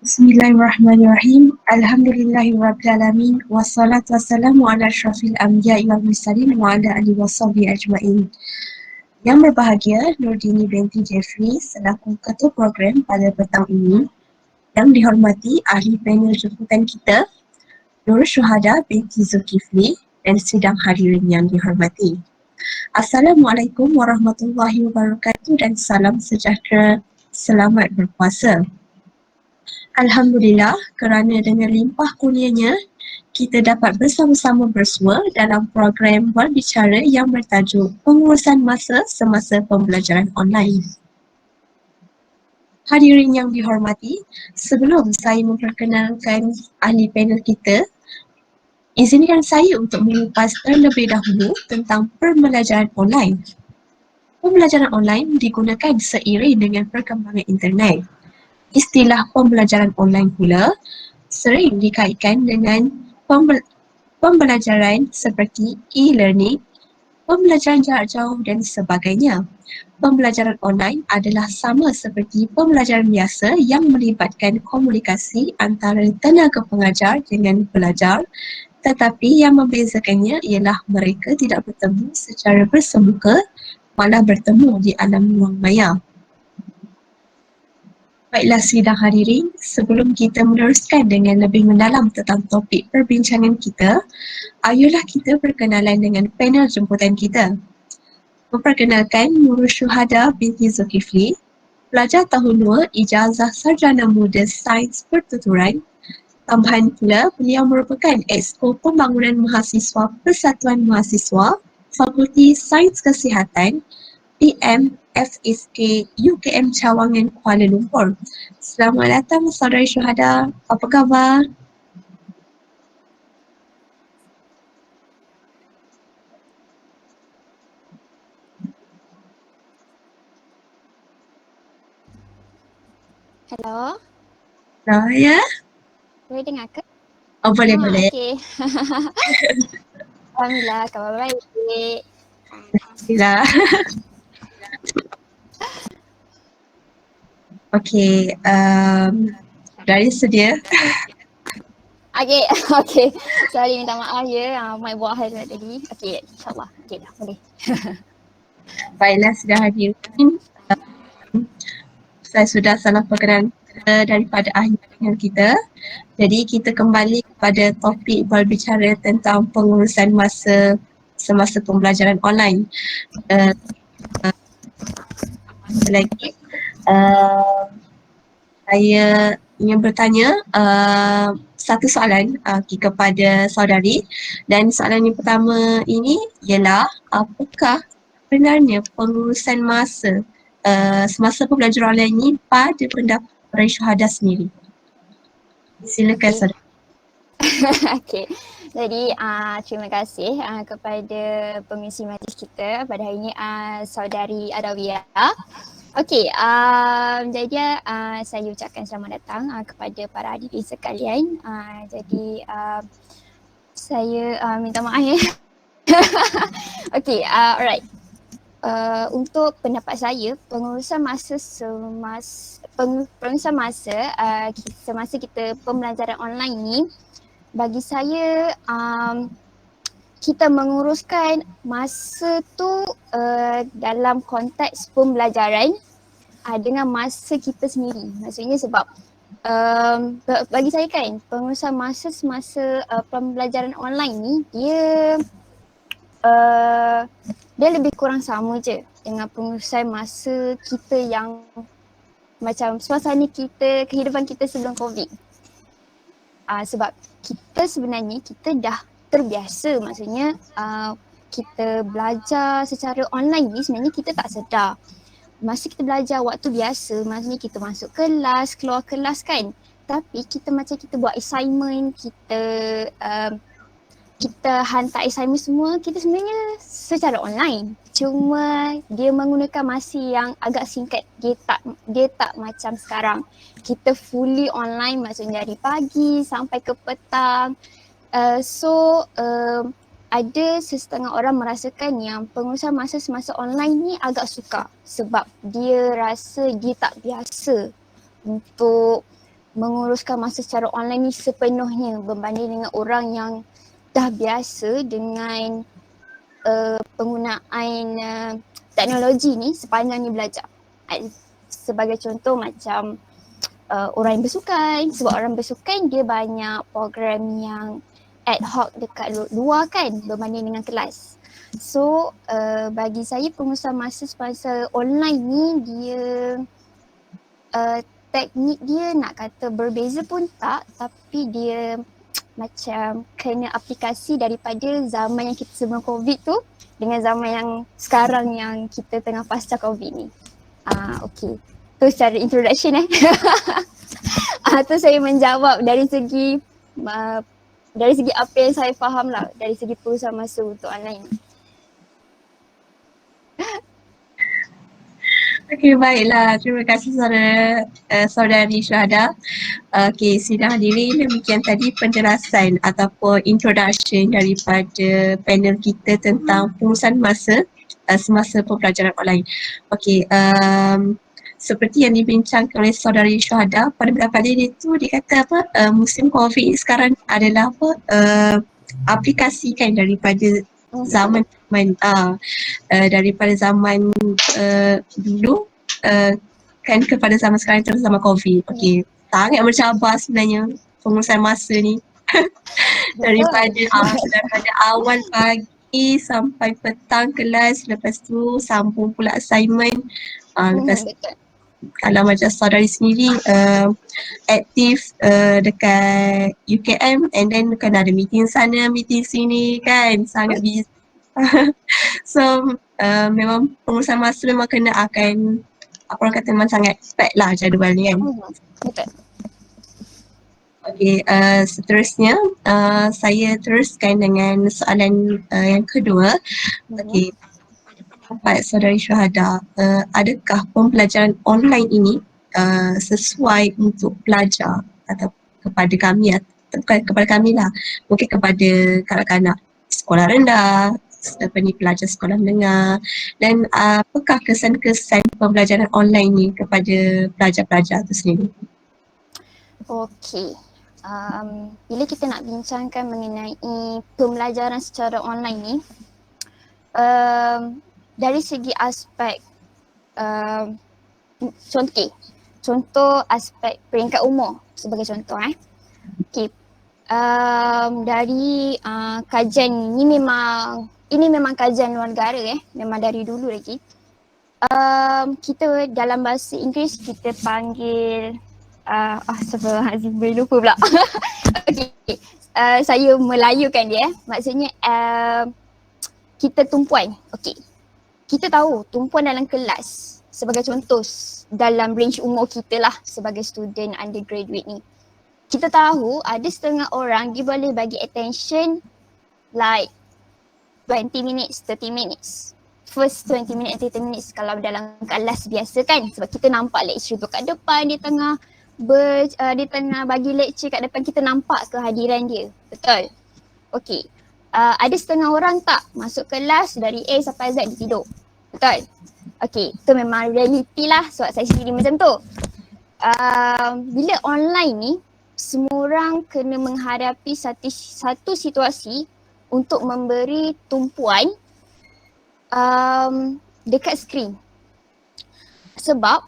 Bismillahirrahmanirrahim. Alhamdulillahirrabbilalamin. Wassalatu wassalamu ala asyrafil anbiya'i wal mursalin wa ala alihi washabihi ajma'in. Yang berbahagia Nurdini binti Jeffrey selaku ketua program pada petang ini. Yang dihormati ahli panel jemputan kita Nur Syuhada binti Zulkifli dan sidang hadirin yang dihormati. Assalamualaikum warahmatullahi wabarakatuh dan salam sejahtera. Selamat berpuasa. Alhamdulillah kerana dengan limpah kurnianya kita dapat bersama-sama bersua dalam program berbicara yang bertajuk pengurusan masa semasa pembelajaran online. Hadirin yang dihormati, sebelum saya memperkenalkan ahli panel kita, izinkan saya untuk mengupas terlebih dahulu tentang pembelajaran online. Pembelajaran online digunakan seiring dengan perkembangan internet. Istilah pembelajaran online pula sering dikaitkan dengan pembelajaran seperti e-learning, pembelajaran jarak jauh dan sebagainya. Pembelajaran online adalah sama seperti pembelajaran biasa yang melibatkan komunikasi antara tenaga pengajar dengan pelajar, tetapi yang membezakannya ialah mereka tidak bertemu secara bersemuka, malah bertemu di alam ruang maya. Baiklah sidang hadirin, sebelum kita meneruskan dengan lebih mendalam tentang topik perbincangan kita, ayolah kita berkenalan dengan panel jemputan kita. Memperkenalkan Nur Syuhada binti Zulkifli, pelajar tahun 2 Ijazah Sarjana Muda Sains Pertuturan. Tambahan pula, beliau merupakan Exco Pembangunan Mahasiswa Persatuan Mahasiswa Fakulti Sains Kesihatan PMFSK UKM Cawangan Kuala Lumpur. Selamat datang saudara Syuhada. Apa khabar? Hello, Ya? boleh dengar ke? Oh, boleh. Okey. Alhamdulillah, khabar baik. Alhamdulillah. Okey, dari sedia? Okey, okey. Sorry, minta maaf ya. Mai buat hal tadi. Okey, insyaAllah. Okey dah, boleh. Baiklah sudah hadirin. Saya sudah salah perkenalan daripada ahli panel kita. Jadi kita kembali kepada topik berbicara tentang pengurusan masa semasa pembelajaran online. Lagi saya ingin bertanya satu soalan kepada saudari, dan soalan yang pertama ini ialah apakah sebenarnya pengurusan masa semasa pembelajaran online ini pada pendapat para syuhada sendiri? Silakan Okey. saudari. Okey. Jadi terima kasih kepada pengisi majlis kita pada hari ini, saudari Adawiyah. Okey, jadi saya ucapkan selamat datang kepada para hadirin sekalian. Jadi saya minta maaf ya. Okey, alright. Untuk pendapat saya, pengurusan masa semasa kita pembelajaran online ni, bagi saya kita menguruskan masa tu dalam konteks pembelajaran dengan masa kita sendiri. Maksudnya sebab bagi saya kan, pengurusan masa semasa pembelajaran online ni dia lebih kurang sama je dengan pengurusan masa kita yang macam suasana kita, kehidupan kita sebelum COVID. Sebab kita sebenarnya dah terbiasa, maksudnya kita belajar secara online ni sebenarnya kita tak sedar. Masa kita belajar waktu biasa, maksudnya kita masuk kelas, keluar kelas kan. Tapi kita macam kita buat assignment, kita hantar assignment semua, kita sebenarnya secara online. Cuma dia menggunakan masa yang agak singkat. Dia tak macam sekarang. Kita fully online, maksudnya dari pagi sampai ke petang. Ada setengah orang merasakan yang pengurusan masa semasa online ni agak sukar sebab dia rasa dia tak biasa untuk menguruskan masa secara online ni sepenuhnya berbanding dengan orang yang dah biasa dengan penggunaan teknologi ni sepanjang ni belajar. Sebagai contoh macam orang yang bersukan, sebab orang bersukan dia banyak program yang ad hoc dekat luar kan berbanding dengan kelas. So bagi saya pengurusan masa semasa online ni dia teknik dia nak kata berbeza pun tak, tapi dia macam kena aplikasi daripada zaman yang kita sebelum COVID tu dengan zaman yang sekarang yang kita tengah pasca COVID ni. Okay. Tu secara introduction tu saya menjawab dari segi apa yang saya faham lah dari segi pengurusan masa untuk online. Okey, baiklah. Terima kasih saudari Syuhada. Okey, sidang hadirin, demikian tadi penjelasan ataupun introduction daripada panel kita tentang pengurusan masa semasa pembelajaran online. Okey, seperti yang dibincangkan oleh saudari Syuhada, pada beberapa hari itu dia kata musim COVID sekarang adalah aplikasikan daripada zaman daripada zaman dulu kan kepada zaman sekarang terus zaman COVID. Okey, sangat bercabar sebenarnya pengurusan masa ni. daripada awal pagi sampai petang kelas, lepas tu sambung pula assignment. Lepas kalau macam saudari sendiri aktif dekat UKM and then kan ada meeting sana, meeting sini kan, sangat busy. So memang pengurusan masa memang kena akan apa orang kata memang sangat pack lah jadual ni kan. Betul. Okey, seterusnya saya teruskan dengan soalan yang kedua. Okey, pendapat saudari Syuhada, adakah pembelajaran online ini sesuai untuk pelajar atau kepada kami bukan kepada kami lah, mungkin kepada kanak-kanak sekolah rendah, pelajar sekolah menengah, dan apakah kesan-kesan pembelajaran online ni kepada pelajar-pelajar itu sendiri? Okey. Bila kita nak bincangkan mengenai pembelajaran secara online ni, dari segi aspek contoh aspek peringkat umur sebagai contoh okay. Dari kajian ini memang kajian luar negara memang dari dulu lagi. Kita dalam bahasa Inggeris kita panggil Astagfirullahaladzim, boleh lupa pula. Okay. Saya melayukan dia maksudnya kita tumpuan. Okey. Kita tahu tumpuan dalam kelas sebagai contoh dalam range umur kita lah sebagai student undergraduate ni. Kita tahu ada setengah orang dia boleh bagi attention like 20 minutes, 30 minutes. First 20 minutes, 30 minutes kalau dalam kelas biasa kan, sebab kita nampak lecturer tu kat depan, dia tengah bagi lecture kat depan, kita nampak kehadiran dia. Betul? Okey. Ada setengah orang tak masuk kelas dari A sampai Z dia tidur. Betul? Okey, itu memang realiti lah sebab saya sendiri macam tu. Bila online ni, semua orang kena menghadapi satu situasi untuk memberi tumpuan dekat skrin. Sebab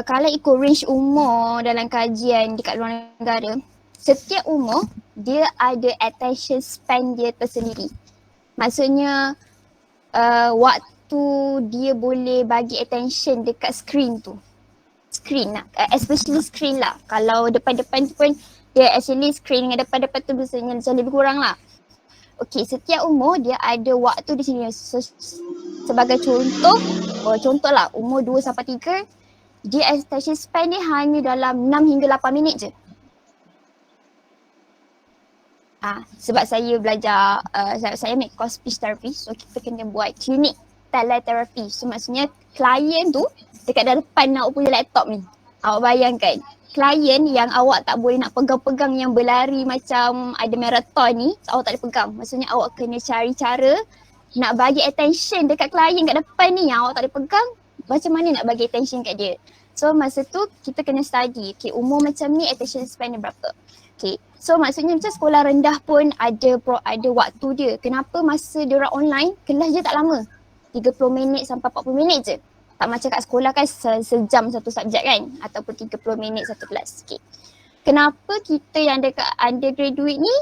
kalau ikut range umur dalam kajian dekat luar negara, setiap umur dia ada attention span dia tersendiri. Maksudnya waktu dia boleh bagi attention dekat screen tu. Screen lah, especially screen lah. Kalau depan-depan tu pun dia actually screen dengan depan-depan tu biasanya macam lebih kurang lah. Okey, setiap umur dia ada waktu di sini. Sebagai contoh lah umur 2 sampai 3, dia attention span dia hanya dalam 6 hingga 8 minit je. Sebab saya belajar, saya ambil course speech therapy, so kita kena buat klinik teletherapy. So maksudnya klien tu dekat depan awak punya laptop ni. Awak bayangkan, klien yang awak tak boleh nak pegang-pegang yang berlari macam ada marathon ni, awak tak boleh pegang. Maksudnya awak kena cari cara nak bagi attention dekat klien kat depan ni yang awak tak boleh pegang. macam mana nak bagi attention kat dia. So masa tu kita kena study, okay, umur macam ni attention span dia berapa. Okay, so maksudnya macam sekolah rendah pun ada waktu dia. Kenapa masa dia orang online, kelas je tak lama. 30 minit sampai 40 minit je. Tak macam kat sekolah kan sejam satu subjek kan, ataupun 30 minit satu kelas. Okay. Kenapa kita yang dekat undergraduate ni,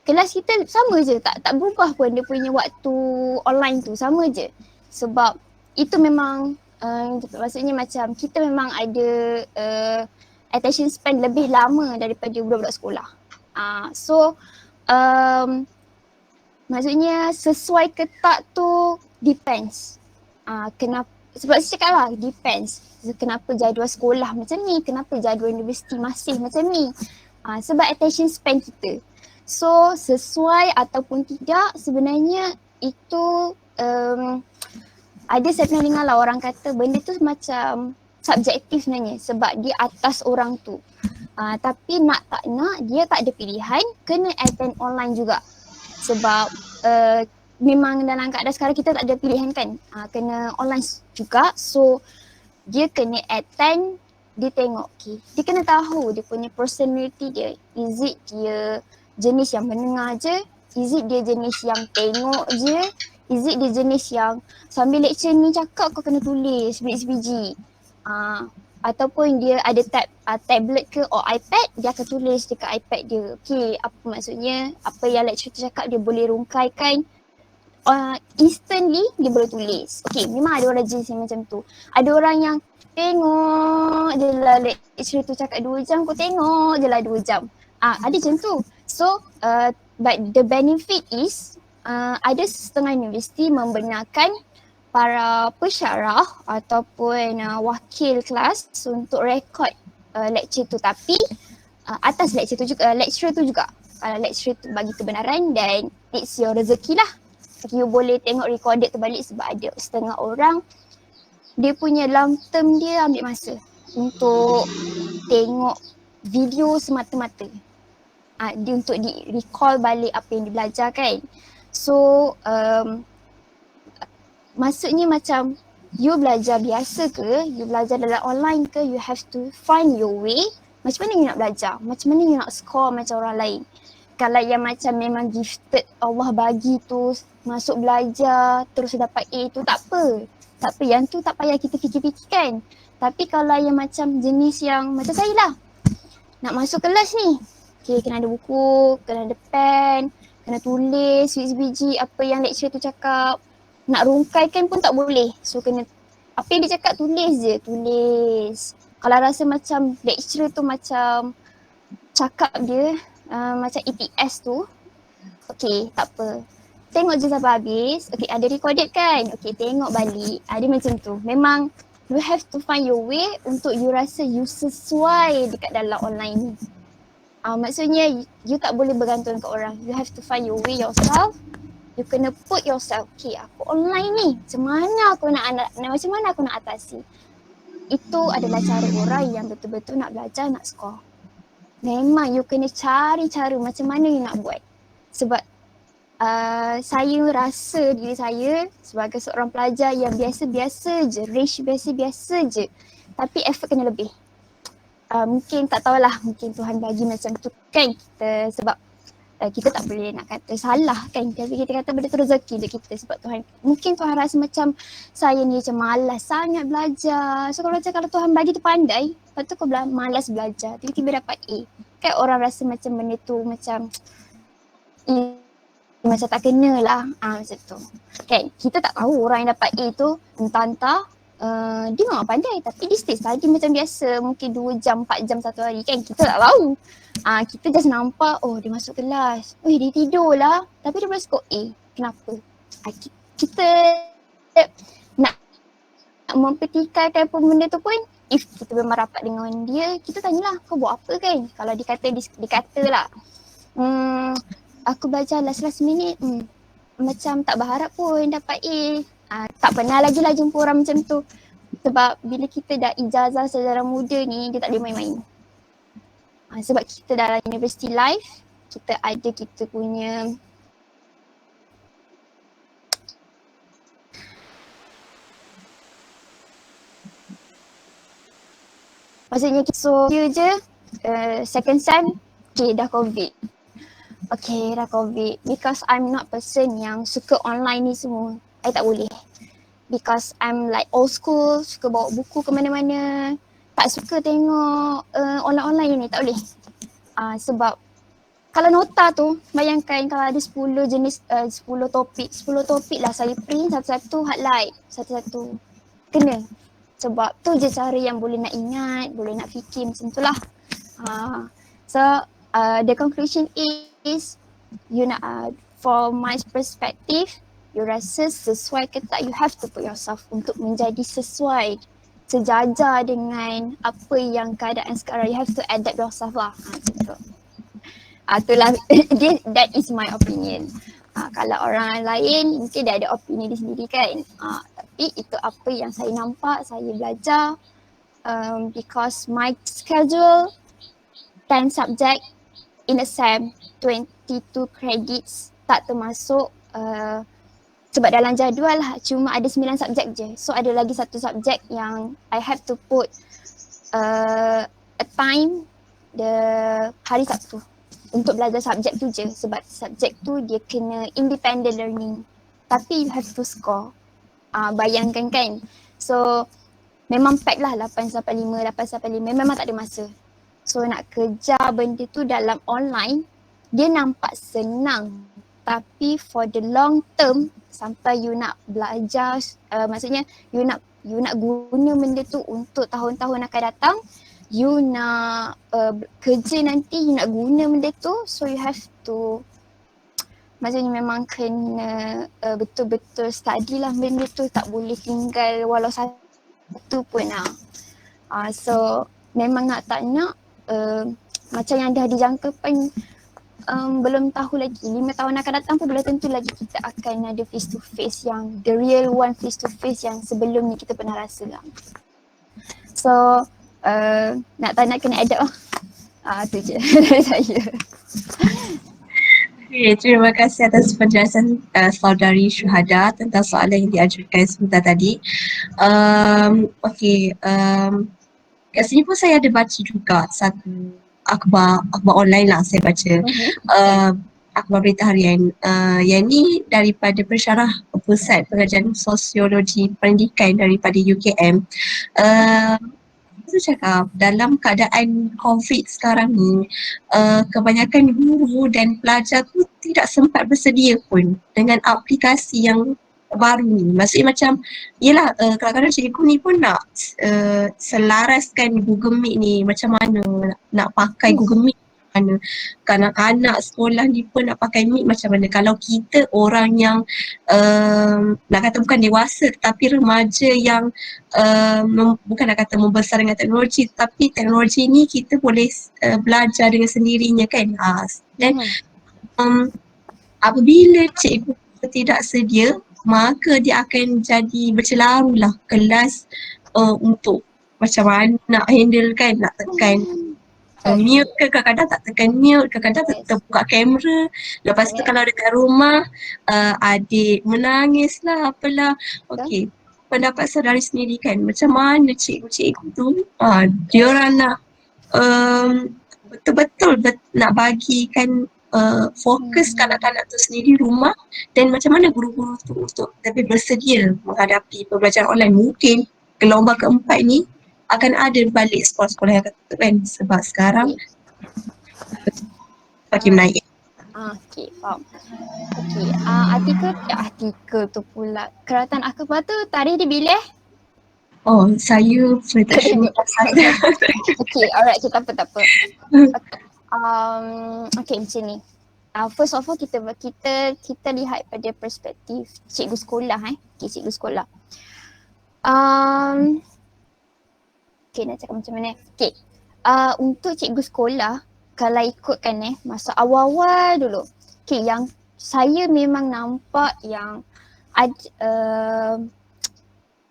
kelas kita sama je, tak berubah pun dia punya waktu online tu, sama je. Sebab itu memang maksudnya macam kita memang ada attention span lebih lama daripada budak-budak sekolah. So maksudnya sesuai ke tak tu depends. Kenapa, sebab saya cakap lah depends. Kenapa jadual sekolah macam ni, kenapa jadual universiti masih macam ni. Sebab attention span kita. So sesuai ataupun tidak sebenarnya itu ada saya pernah dengar lah orang kata benda tu macam subjektif sebenarnya sebab dia atas orang tu. Tapi nak tak nak dia tak ada pilihan, kena attend online juga. Sebab memang dalam keadaan sekarang kita tak ada pilihan kan, kena online juga. So dia kena attend, dia tengok, okay, dia kena tahu dia punya personality dia. Is it dia jenis yang mendengar je? Is it dia jenis yang tengok je? Is it dia jenis yang sambil lecture ni cakap kau kena tulis biji-biji? Ataupun dia ada tablet ke or iPad, dia akan tulis dekat iPad dia. Okay, apa maksudnya, apa yang lecturer tu cakap dia boleh rungkaikan instantly, dia boleh tulis. Okay, memang ada orang jenis yang macam tu. Ada orang yang tengok je lah lecturer tu cakap 2 jam, kau tengok je lah 2 jam. Ada macam tu. So, but the benefit is ada setengah universiti membenarkan para pensyarah ataupun wakil kelas untuk rekod lecture tu, tapi atas lecture tu juga, lecturer tu juga. Kalau lecturer tu bagi kebenaran dan it's your rezeki lah. You boleh tengok recorded tu balik sebab ada setengah orang dia punya long term dia ambil masa untuk tengok video semata-mata. Dia untuk di recall balik apa yang dia belajar kan. So maksudnya macam you belajar biasa ke, you belajar dalam online ke, you have to find your way. Macam mana you nak belajar? Macam mana you nak score macam orang lain? Kalau yang macam memang gifted Allah bagi tu masuk belajar terus dapat A tu tak apa. Tak apa, yang tu tak payah kita fikir-fikirkan. Tapi kalau yang macam jenis yang macam saya lah, nak masuk kelas ni, okay, kena ada buku, kena ada pen, kena tulis biji-biji apa yang lecturer tu cakap. Nak rungkaikan pun tak boleh. So kena, apa yang dia cakap tulis je, tulis. Kalau rasa macam lecturer tu macam cakap dia macam ETS tu, okay, tak apa. Tengok je sampai habis. Okay, ada recorded kan? Okay, tengok balik. Dia macam tu. Memang you have to find your way untuk you rasa you sesuai dekat dalam online ni. Maksudnya you tak boleh bergantung kat orang. You have to find your way yourself. You kena put yourself, okay, aku online ni, macam mana aku nak atasi. Itu adalah cara orang yang betul-betul nak belajar, nak score. Memang you kena cari cara macam mana you nak buat. Sebab saya rasa diri saya sebagai seorang pelajar yang biasa-biasa je, range biasa-biasa je, tapi effort kena lebih. Mungkin tak tahulah, mungkin Tuhan bagi macam tu kan kita, sebab kita tak boleh nak kata salah kan, tapi kita kata benda tu rezeki je kita sebab Tuhan, mungkin Tuhan rasa macam saya ni macam malas sangat belajar. So kalau Tuhan bagi tu pandai, lepas tu kau malas belajar, tiba-tiba dapat A, kan orang rasa macam benda tu macam macam tak kena lah, macam tu kan. Kita tak tahu orang yang dapat A tu entah-entah dia memang pandai tapi dia stay study macam biasa, mungkin 2 jam, 4 jam satu hari kan, kita tak tahu. Kita just nampak, oh dia masuk kelas, dia tidur lah tapi dia boleh skor A. Kenapa? Kita nak mempertikaikan pun benda tu pun, if kita memang rapat dengan dia, kita tanyalah kau buat apa kan. Kalau dikata lah aku belajar last minute, macam tak berharap pun dapat A. Tak pernah lagi lah jumpa orang macam tu. Sebab bila kita dah ijazah sejarah muda ni, dia tak boleh main-main. Sebab kita dalam university life, kita punya Maksudnya so dia je second sem dah COVID. Okay, dah COVID. Because I'm not person yang suka online ni semua. I tak boleh. Because I'm like old school, suka bawa buku ke mana-mana. Tak suka tengok online-online ni, tak boleh. Sebab kalau nota tu, bayangkan kalau ada 10 jenis, 10 topik lah saya print satu-satu highlight, satu-satu. Kena. Sebab tu je cara yang boleh nak ingat, boleh nak fikir macam tu lah. So the conclusion is, you nak, from my perspective, you rasa sesuai ke tak, you have to put yourself untuk menjadi sesuai, sejajar dengan apa yang keadaan sekarang. You have to adapt yourself lah. Macam tu. Itulah, that is my opinion. Kalau orang lain mungkin dia ada opini dia sendiri kan. Tapi itu apa yang saya nampak, saya belajar. Because my schedule 10 subject in a SEM, 22 credits, tak termasuk sebab dalam jadual cuma ada 9 subjek je. So ada lagi satu subjek yang I have to put a time the hari Sabtu untuk belajar subjek tu je, sebab subjek tu dia kena independent learning. Tapi you have to score. Bayangkan kan. So memang pack lah 8-5 memang tak ada masa. So nak kejar benda tu dalam online, dia nampak senang. Tapi for the long term, sampai you nak belajar, maksudnya you nak guna benda tu untuk tahun-tahun akan datang, you nak kerja nanti, you nak guna benda tu, so you have to, maksudnya memang kena betul-betul study lah benda tu, tak boleh tinggal walau satu pun lah. So memang nak tak nak, macam yang dah dijangka pun, belum tahu lagi, 5 tahun akan datang pun belum tentu lagi kita akan ada face to face yang the real one, face to face yang sebelum ni kita pernah rasa lah. So nak tak nak kena adapt lah. Tu je dari saya. Okay, terima kasih atas penjelasan saudari Syuhada tentang soalan yang diajukan sebentar tadi. Kat sini pun saya ada baca juga satu akhbar online lah saya baca. Akhbar berita harian. Yang ni daripada pensyarah Pusat Pengajian Sosiologi Pendidikan daripada UKM. Itu cakap dalam keadaan COVID sekarang ni, kebanyakan guru dan pelajar tu tidak sempat bersedia pun dengan aplikasi yang baru ni. Maksudnya macam, yelah kadang-kadang cikgu ni pun nak selaraskan Google Meet ni macam mana, nak pakai Google Meet mana, kanak-kanak sekolah ni pun nak pakai Meet macam mana. Kalau kita orang yang nak kata bukan dewasa tapi remaja yang bukan nak kata membesar dengan teknologi, tapi teknologi ni kita boleh belajar dengan sendirinya kan. Dan apabila cikgu tidak sedia, maka dia akan jadi bercelaru lah kelas untuk macam mana nak handle kan, nak tekan mute ke, kadang-kadang tak tekan mute, kadang-kadang terbuka kamera. Lepas tu kalau dekat rumah adik menangis lah apalah. Okey, pendapat saudari sendiri kan, macam mana cikgu-cikgu tu diorang nak betul-betul nak bagikan fokus kanak-kanak tu sendiri rumah, dan macam mana guru-guru tu untuk lebih bersedia menghadapi pembelajaran online. Mungkin gelombang keempat ni akan ada balik sekolah-sekolah yang kata kan, sebab sekarang makin naik. Okay, faham. Okay, artikel tu pula, Keratan Akhbar tu tarikh dia bila? Oh, saya pretty Okay, alright, tak apa. Okay, macam ni. First of all, kita lihat pada perspektif cikgu sekolah. Okay, cikgu sekolah. Okay, nak cakap macam mana? Okay, untuk cikgu sekolah, kalau ikutkan masa awal-awal dulu, okay, yang saya memang nampak yang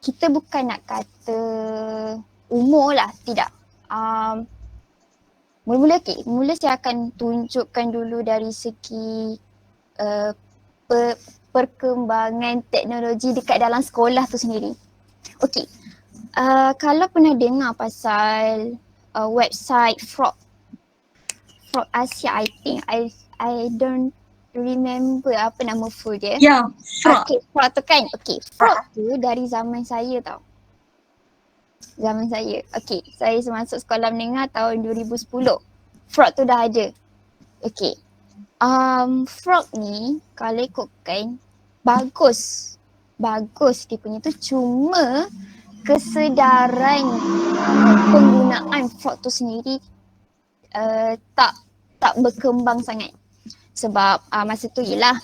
kita bukan nak kata umur lah, tidak. Mula saya akan tunjukkan dulu dari segi perkembangan teknologi dekat dalam sekolah tu sendiri. Okay, kalau pernah dengar pasal website Frog Asia, I think. I don't remember apa nama full dia. Ya, fraud. Okay, Frog tu kan. Okay, Frog tu dari zaman saya tau. Zaman saya. Okay, saya masuk sekolah menengah tahun 2010. Frog tu dah ada. Okay. Frog ni kalau ikutkan bagus. Bagus dia punya tu, cuma kesedaran penggunaan frog tu sendiri tak berkembang sangat. Sebab masa tu yelah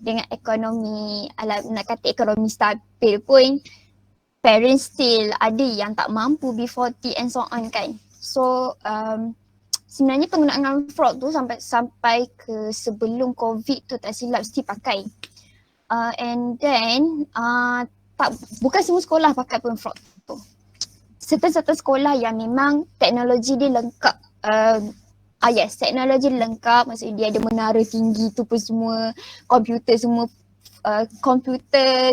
dengan ekonomi, nak kata ekonomi stabil pun, parents still ada yang tak mampu B40 and so on kan. So sebenarnya penggunaan frog tu sampai ke sebelum COVID tu tak silap still pakai. And then bukan semua sekolah pakai pun frog tu. Certain sekolah yang memang teknologi dia lengkap. Yes, teknologi dia lengkap, maksudnya dia ada menara tinggi tu pun semua, komputer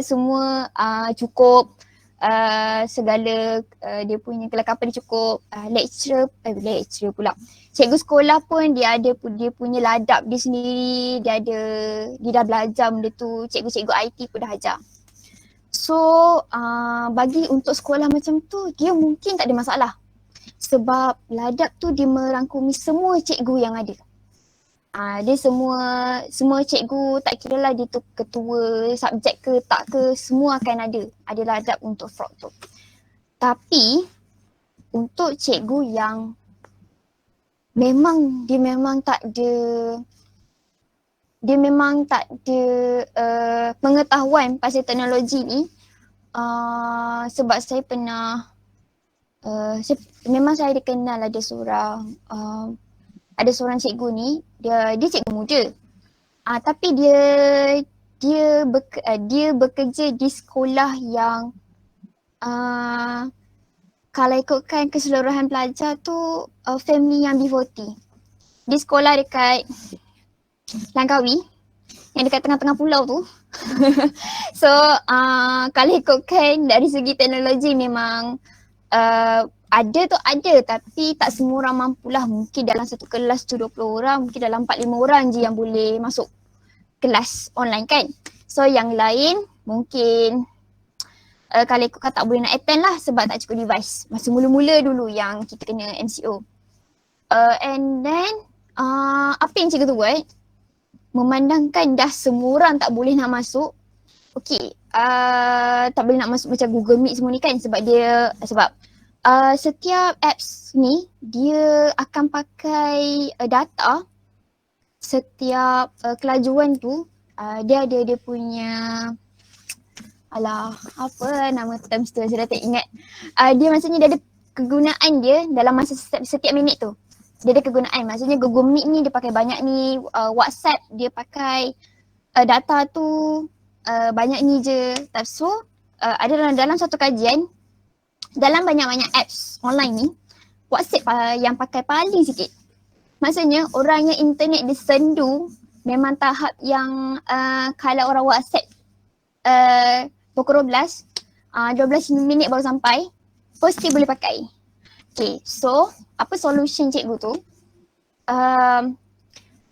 semua cukup, segala dia punya kelengkapan dia cukup, lecturer pula. Cikgu sekolah pun dia punya ladap dia sendiri, dia dah belajar benda tu, cikgu-cikgu IT pun dah ajar. So bagi untuk sekolah macam tu dia mungkin tak ada masalah. Sebab ladap tu dia merangkumi semua cikgu yang ada. Dia semua cikgu, tak kira lah dia tu ketua subjek ke tak ke, semua akan ada ladap untuk frog tu. Tapi untuk cikgu yang memang tak ada pengetahuan pasal teknologi ni, sebab saya pernah memang saya ada kenal ada seorang cikgu ni, dia cikgu muda. Tapi dia bekerja di sekolah yang kalau ikutkan keseluruhan pelajar tu family yang B40. Di sekolah dekat Langkawi yang dekat tengah-tengah pulau tu. So kalau ikutkan dari segi teknologi memang ada tapi tak semua orang mampulah. Mungkin dalam satu kelas tu 20 orang, mungkin dalam 4-5 orang je yang boleh masuk kelas online kan. So yang lain mungkin kalau ikutkan tak boleh nak attend lah sebab tak cukup device. Masa mula-mula dulu yang kita kena MCO. And then apa yang cikgu tu buat? Memandangkan dah semua orang tak boleh nak masuk. Okay, tak boleh nak masuk macam Google Meet semua ni kan, sebab setiap apps ni dia akan pakai data setiap kelajuan tu. Dia ada dia punya apa nama terms tu, saya dah tak ingat. Dia maksudnya dia ada kegunaan dia dalam masa setiap minit tu. Dia ada kegunaan, maksudnya Google Meet ni dia pakai banyak ni, WhatsApp dia pakai data tu banyak ni je. So ada dalam satu kajian, dalam banyak-banyak apps online ni, WhatsApp yang pakai paling sikit. Maksudnya orang yang internet dia sendu memang tahap yang kalau orang WhatsApp pukul 12 minit baru sampai, pasti boleh pakai. Okay, so apa solution cikgu tu?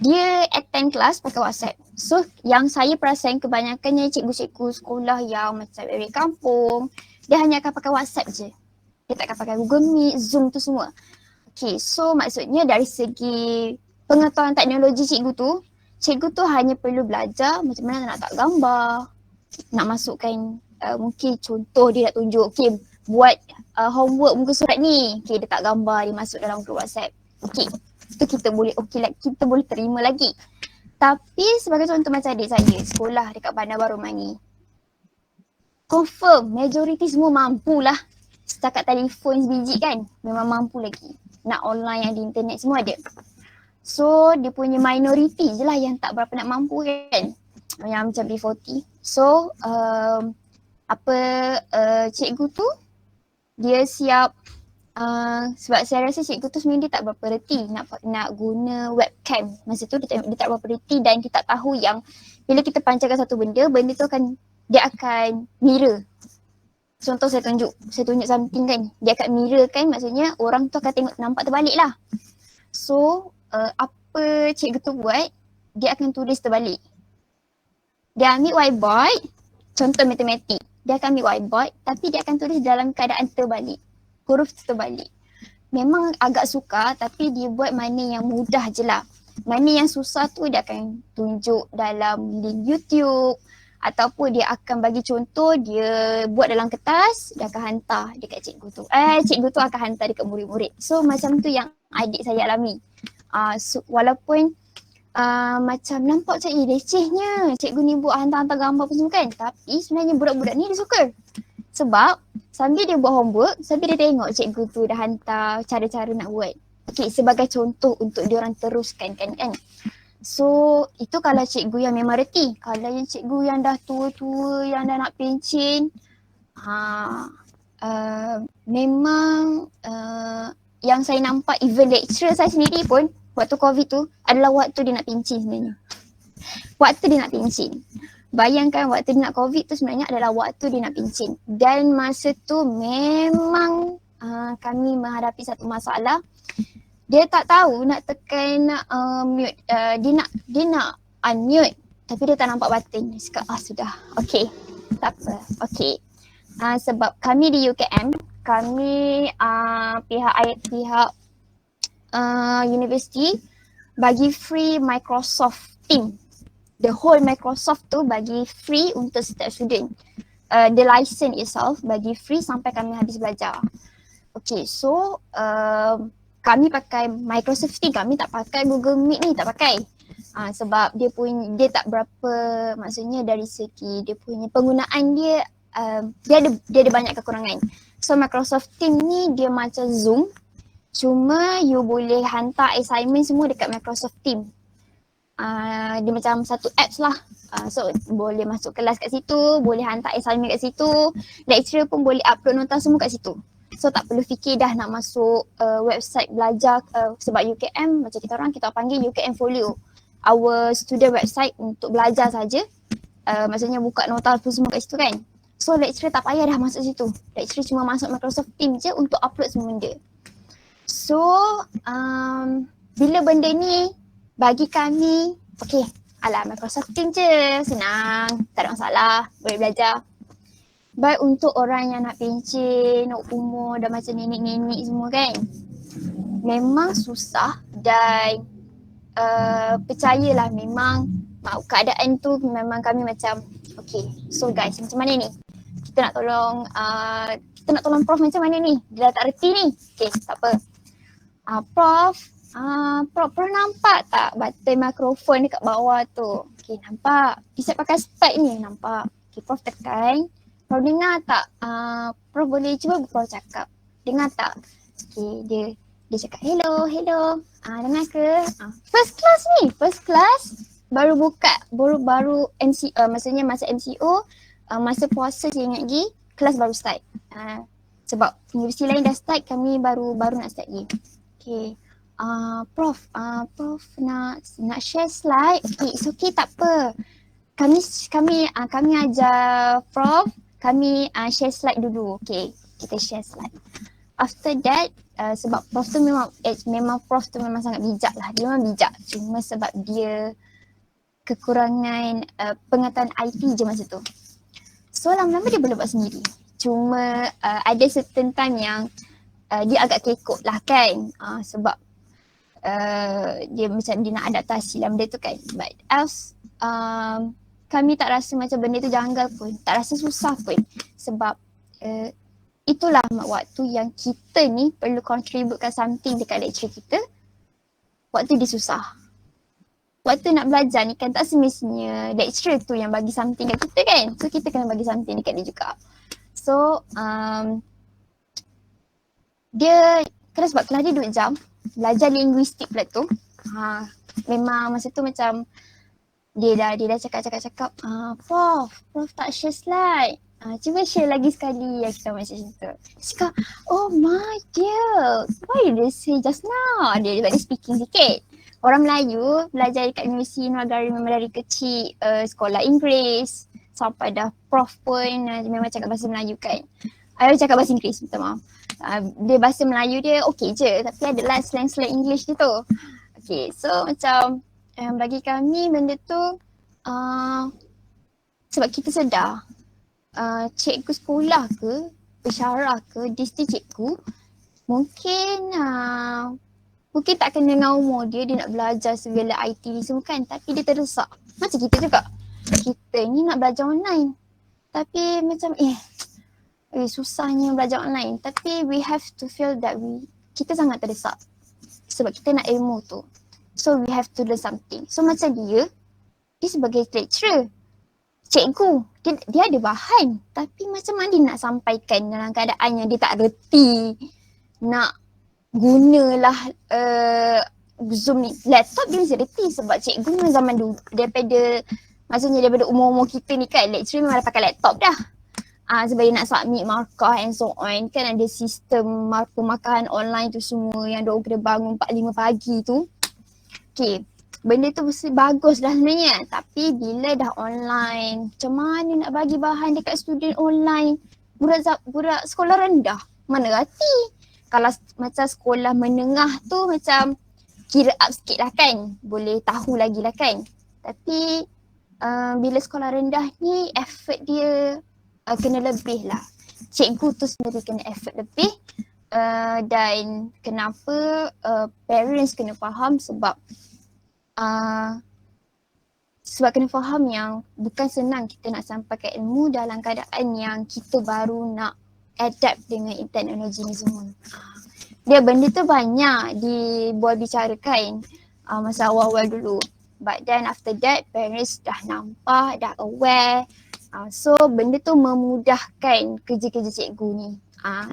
Dia attend kelas pakai WhatsApp. So yang saya perasan kebanyakannya cikgu-cikgu sekolah yang macam dari kampung, dia hanya akan pakai WhatsApp je. Dia tak akan pakai Google Meet, Zoom tu semua. Okay, so maksudnya dari segi pengetahuan teknologi cikgu tu hanya perlu belajar macam mana nak letak gambar, nak masukkan mungkin contoh dia nak tunjuk, okay buat homework muka surat ni, okay dia tak gambar, dia masuk dalam grup WhatsApp. Okay, itu kita boleh kita boleh terima lagi. Tapi sebagai contoh macam adik saya sekolah dekat Bandar Baru Mani, confirm majoriti semua mampu lah. Setakat telefon sebiji kan memang mampu lagi. Nak online yang di internet semua ada. So dia punya minoriti je lah yang tak berapa nak mampu kan. Yang macam B40. So cikgu tu dia siap, sebab saya rasa cikgu tu sebenarnya dia tak berapa reti nak guna webcam. Masa tu dia tak berapa reti dan kita tak tahu yang bila kita pancarkan satu benda tu dia akan mirror. Contoh saya tunjuk something kan, dia akan mirror kan, maksudnya orang tu akan tengok nampak terbalik lah. So apa cikgu tu buat, dia akan tulis terbalik. Dia ambil whiteboard, contoh matematik, dia akan ambil whiteboard tapi dia akan tulis dalam keadaan terbalik, huruf terbalik. Memang agak sukar tapi dia buat mana yang mudah je lah. Mana yang susah tu dia akan tunjuk dalam link YouTube, ataupun dia akan bagi contoh, dia buat dalam kertas, dia akan hantar dekat cikgu tu. Cikgu tu akan hantar dekat murid-murid. So macam tu yang adik saya alami. So, walaupun macam nampak macam lecehnya cikgu ni buat hantar-hantar gambar apa semua kan, tapi sebenarnya budak-budak ni dia suka. Sebab sambil dia buat homework, sambil dia tengok cikgu tu dah hantar cara-cara nak buat. Okay, sebagai contoh untuk diorang teruskan kan. So itu kalau cikgu yang memang reti. Kalau yang cikgu yang dah tua-tua, yang dah nak pencen, memang yang saya nampak even lecturer saya sendiri pun waktu COVID tu adalah waktu dia nak pencen sebenarnya. Waktu dia nak pencen. Bayangkan waktu dia nak COVID tu sebenarnya adalah waktu dia nak pencen. Dan masa tu memang kami menghadapi satu masalah. Dia tak tahu nak tekan mute. Dia nak unmute tapi dia tak nampak button. Dia cakap sudah. Okay. Tak apa. Okay. Sebab kami di UKM, kami pihak universiti bagi free Microsoft Teams. The whole Microsoft tu bagi free untuk setiap student. The license itself bagi free sampai kami habis belajar. Okay, so kami pakai Microsoft Teams, kami tak pakai Google Meet ni, tak pakai. Sebab dia tak berapa, maksudnya dari segi dia punya penggunaan dia, dia ada banyak kekurangan. So Microsoft Teams ni dia macam Zoom, cuma you boleh hantar assignment semua dekat Microsoft Teams. Dia macam satu apps lah. So boleh masuk kelas kat situ, boleh hantar assignment kat situ, lecturer pun boleh upload nota semua kat situ. So tak perlu fikir dah nak masuk website belajar, sebab UKM macam kita panggil UKM Folio. Our student website untuk belajar saja. Maksudnya buka nota apa semua kat situ kan. So lecturer tak payah dah masuk situ. Lecturer cuma masuk Microsoft Teams je untuk upload semua benda. So bila benda ni bagi kami, okay, Microsoft Teams je, senang, tak ada masalah, boleh belajar. Baik untuk orang yang nak pencen, umur dah macam nenek-nenek semua kan, memang susah. Dan percayalah, memang keadaan tu memang kami macam okay, so guys macam mana ni? Kita nak tolong Prof macam mana ni? Dia dah tak reti ni. Okay, tak apa. Prof nampak tak button mikrofon dekat bawah tu? Okay, nampak. Bisa pakai spike ni, nampak. Okay, Prof tekan. Prof dengar tak? Prof boleh cuba Prof cakap. Dengar tak? Okay, dia cakap hello. Dengar ke? First class baru buka, baru MC, maksudnya masa MCO, masa puasa saya ingat lagi, kelas baru start. Sebab universiti lain dah start, kami baru nak start lagi. Okay. Prof nak share slide. Okay, it's okay, tak apa. Kami ajar Prof, kami share slide dulu. Okay, kita share slide. After that, sebab Prof tu memang Prof tu memang sangat bijak lah. Dia memang bijak. Cuma sebab dia kekurangan pengetahuan IT je masa tu. So lama-lama dia boleh buat sendiri. Cuma ada certain time yang dia agak kekok lah kan. Sebab dia macam dia nak adaptasi lah benda tu kan. But else kami tak rasa macam benda tu janggal pun, tak rasa susah pun. Sebab itulah waktu yang kita ni perlu contributekan something dekat lecturer kita. Waktu dia susah. Waktu nak belajar ni kan tak semestinya lecturer tu yang bagi something kat kita kan. So kita kena bagi something dekat dia juga. So dia kena, sebab kelas dia 2 jam. Belajar linguistik pula tu. Memang masa tu macam dia dah cakap Prof tak share slide. Cuba share lagi sekali yang kita macam tu. Dia cakap, oh my dear, why did you say just now? Dia speaking sikit. Orang Melayu belajar dekat Universiti Negara memang dari kecil sekolah Inggeris. sampai dah prof pun memang cakap bahasa Melayu kan. Cakap bahasa Inggeris, minta maaf. Dia bahasa Melayu dia okey je, tapi adalah slang-slang English dia tu. Okay, so macam bagi kami benda tu sebab kita sedar cikgu sekolah ke, pensyarah ke, distrik cikgu mungkin mungkin tak kena dengan umur dia nak belajar segala IT ni semua kan, tapi dia terdesak. Macam kita juga. Kita ni nak belajar online. Tapi macam susahnya belajar online. Tapi we have to feel that kita sangat terdesak. Sebab kita nak ilmu tu. So we have to learn something. So macam dia sebagai lecturer, cikgu, dia ada bahan. Tapi macam mana dia nak sampaikan dalam keadaan yang dia tak reti nak gunalah Zoom ni. Laptop dia mesti reti sebab cikgu memang zaman dulu daripada umur-umur kita ni kan, lecturer memang dah pakai laptop dah. Sebab dia nak submit markah and so on kan, ada sistem markah-markahan online tu semua yang diorang kena bangun 4-5 pagi tu. Okay, benda tu mesti bagus dah sebenarnya, tapi bila dah online, macam mana nak bagi bahan dekat student online? Budak sekolah rendah, mana reti? Kalau macam sekolah menengah tu macam kira up sikit lah kan, boleh tahu lagi lah kan. Tapi bila sekolah rendah ni effort dia kena lebih lah. Cikgu tu sendiri kena effort lebih dan kenapa parents kena faham sebab kena faham yang bukan senang kita nak sampaikan ilmu dalam keadaan yang kita baru nak adapt dengan teknologi ni semua. Dia benda tu banyak dibuat bicarakan masa awal-awal dulu. But then after that parents dah nampak, dah aware. So benda tu memudahkan kerja-kerja cikgu ni.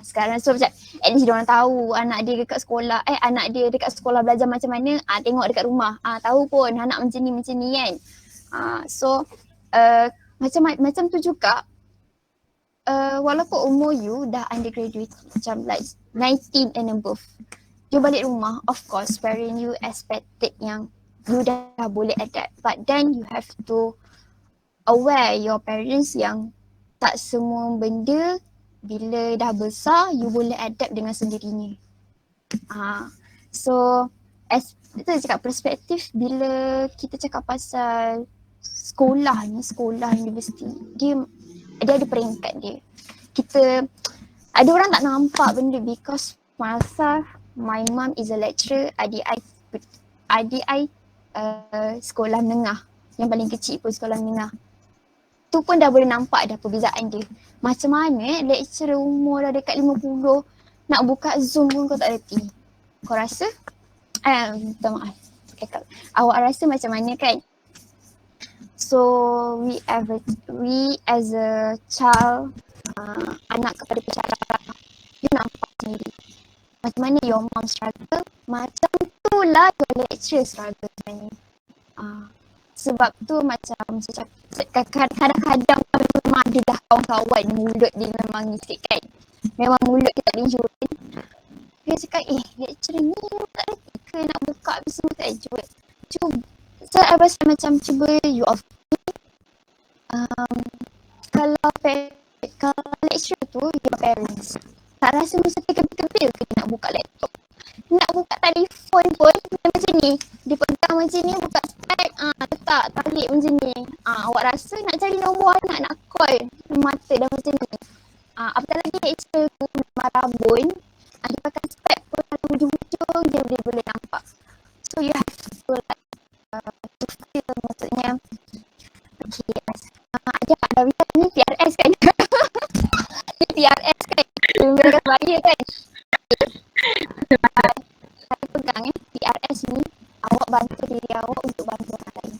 Sekarang so macam at least diorang tahu anak dia dekat sekolah belajar macam mana, tengok dekat rumah. Tahu pun anak macam ni kan. So macam tu juga walaupun umur you dah undergraduate macam like 19 and above, you balik rumah, of course parent you expected yang you dah boleh adapt, but then you have to aware your parents yang tak semua benda bila dah besar you boleh adapt dengan sendirinya. So kita cakap perspektif bila kita cakap pasal sekolah universiti, dia ada peringkat dia. Ada orang tak nampak benda because masa my mom is a lecturer, adik I sekolah menengah, yang paling kecil pun sekolah menengah. Tu pun dah boleh nampak dah perbezaan dia. Macam mana lecturer umur dah dekat 50 nak buka Zoom pun kau tak reti. Kau rasa? Minta maaf. Awak rasa macam mana kan? So we as a child, anak kepada pensyarah, you nampak sendiri macam mana your mom struggle, macam tu lah your lecturer struggle sebenarnya. Sebab tu macam kadang-kadang memang ada dah kawan-kawan mulut dia memang ni sikit kan. Memang mulut dia tak linjurin. Dia cakap lecturer ni tak reti ke nak buka semua graduate. Cuba. So I rasa macam cuba you off. Kalau lecturer tu your parents, tak rasa mesti kebel-kebel ke nak buka laptop. Nak buka telefon pun dia macam ni. Dia pegang macam ni, buka Skype, letak tarik macam ni. Awak rasa nak cari nombor anak, nak call, mata dah macam ni. Apatah lagi lecturer tu memang rabun. Dia pakai Skype pun dalam hujung-hujung dia boleh nampak. So you have to like to feel, maksudnya okay, ada ni PRS kan? Ni PRS kan? Mereka bahaya kan? Saya pegang PRS ni, awak bantu diri awak untuk bantu orang lain.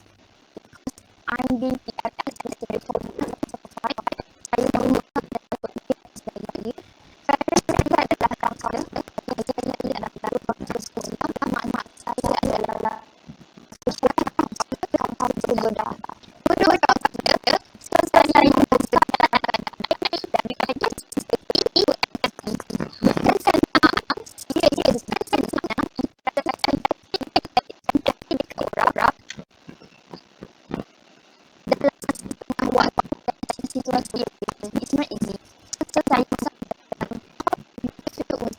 I'm being PRS as a reformer. Saya menggunakan PRS sebagai kerana saya adalah kaunselor. Saya adalah kaunselor sekolah. Mak saya adalah kaunselor bodoh. Bodoh kaunselor. So saya menggunakan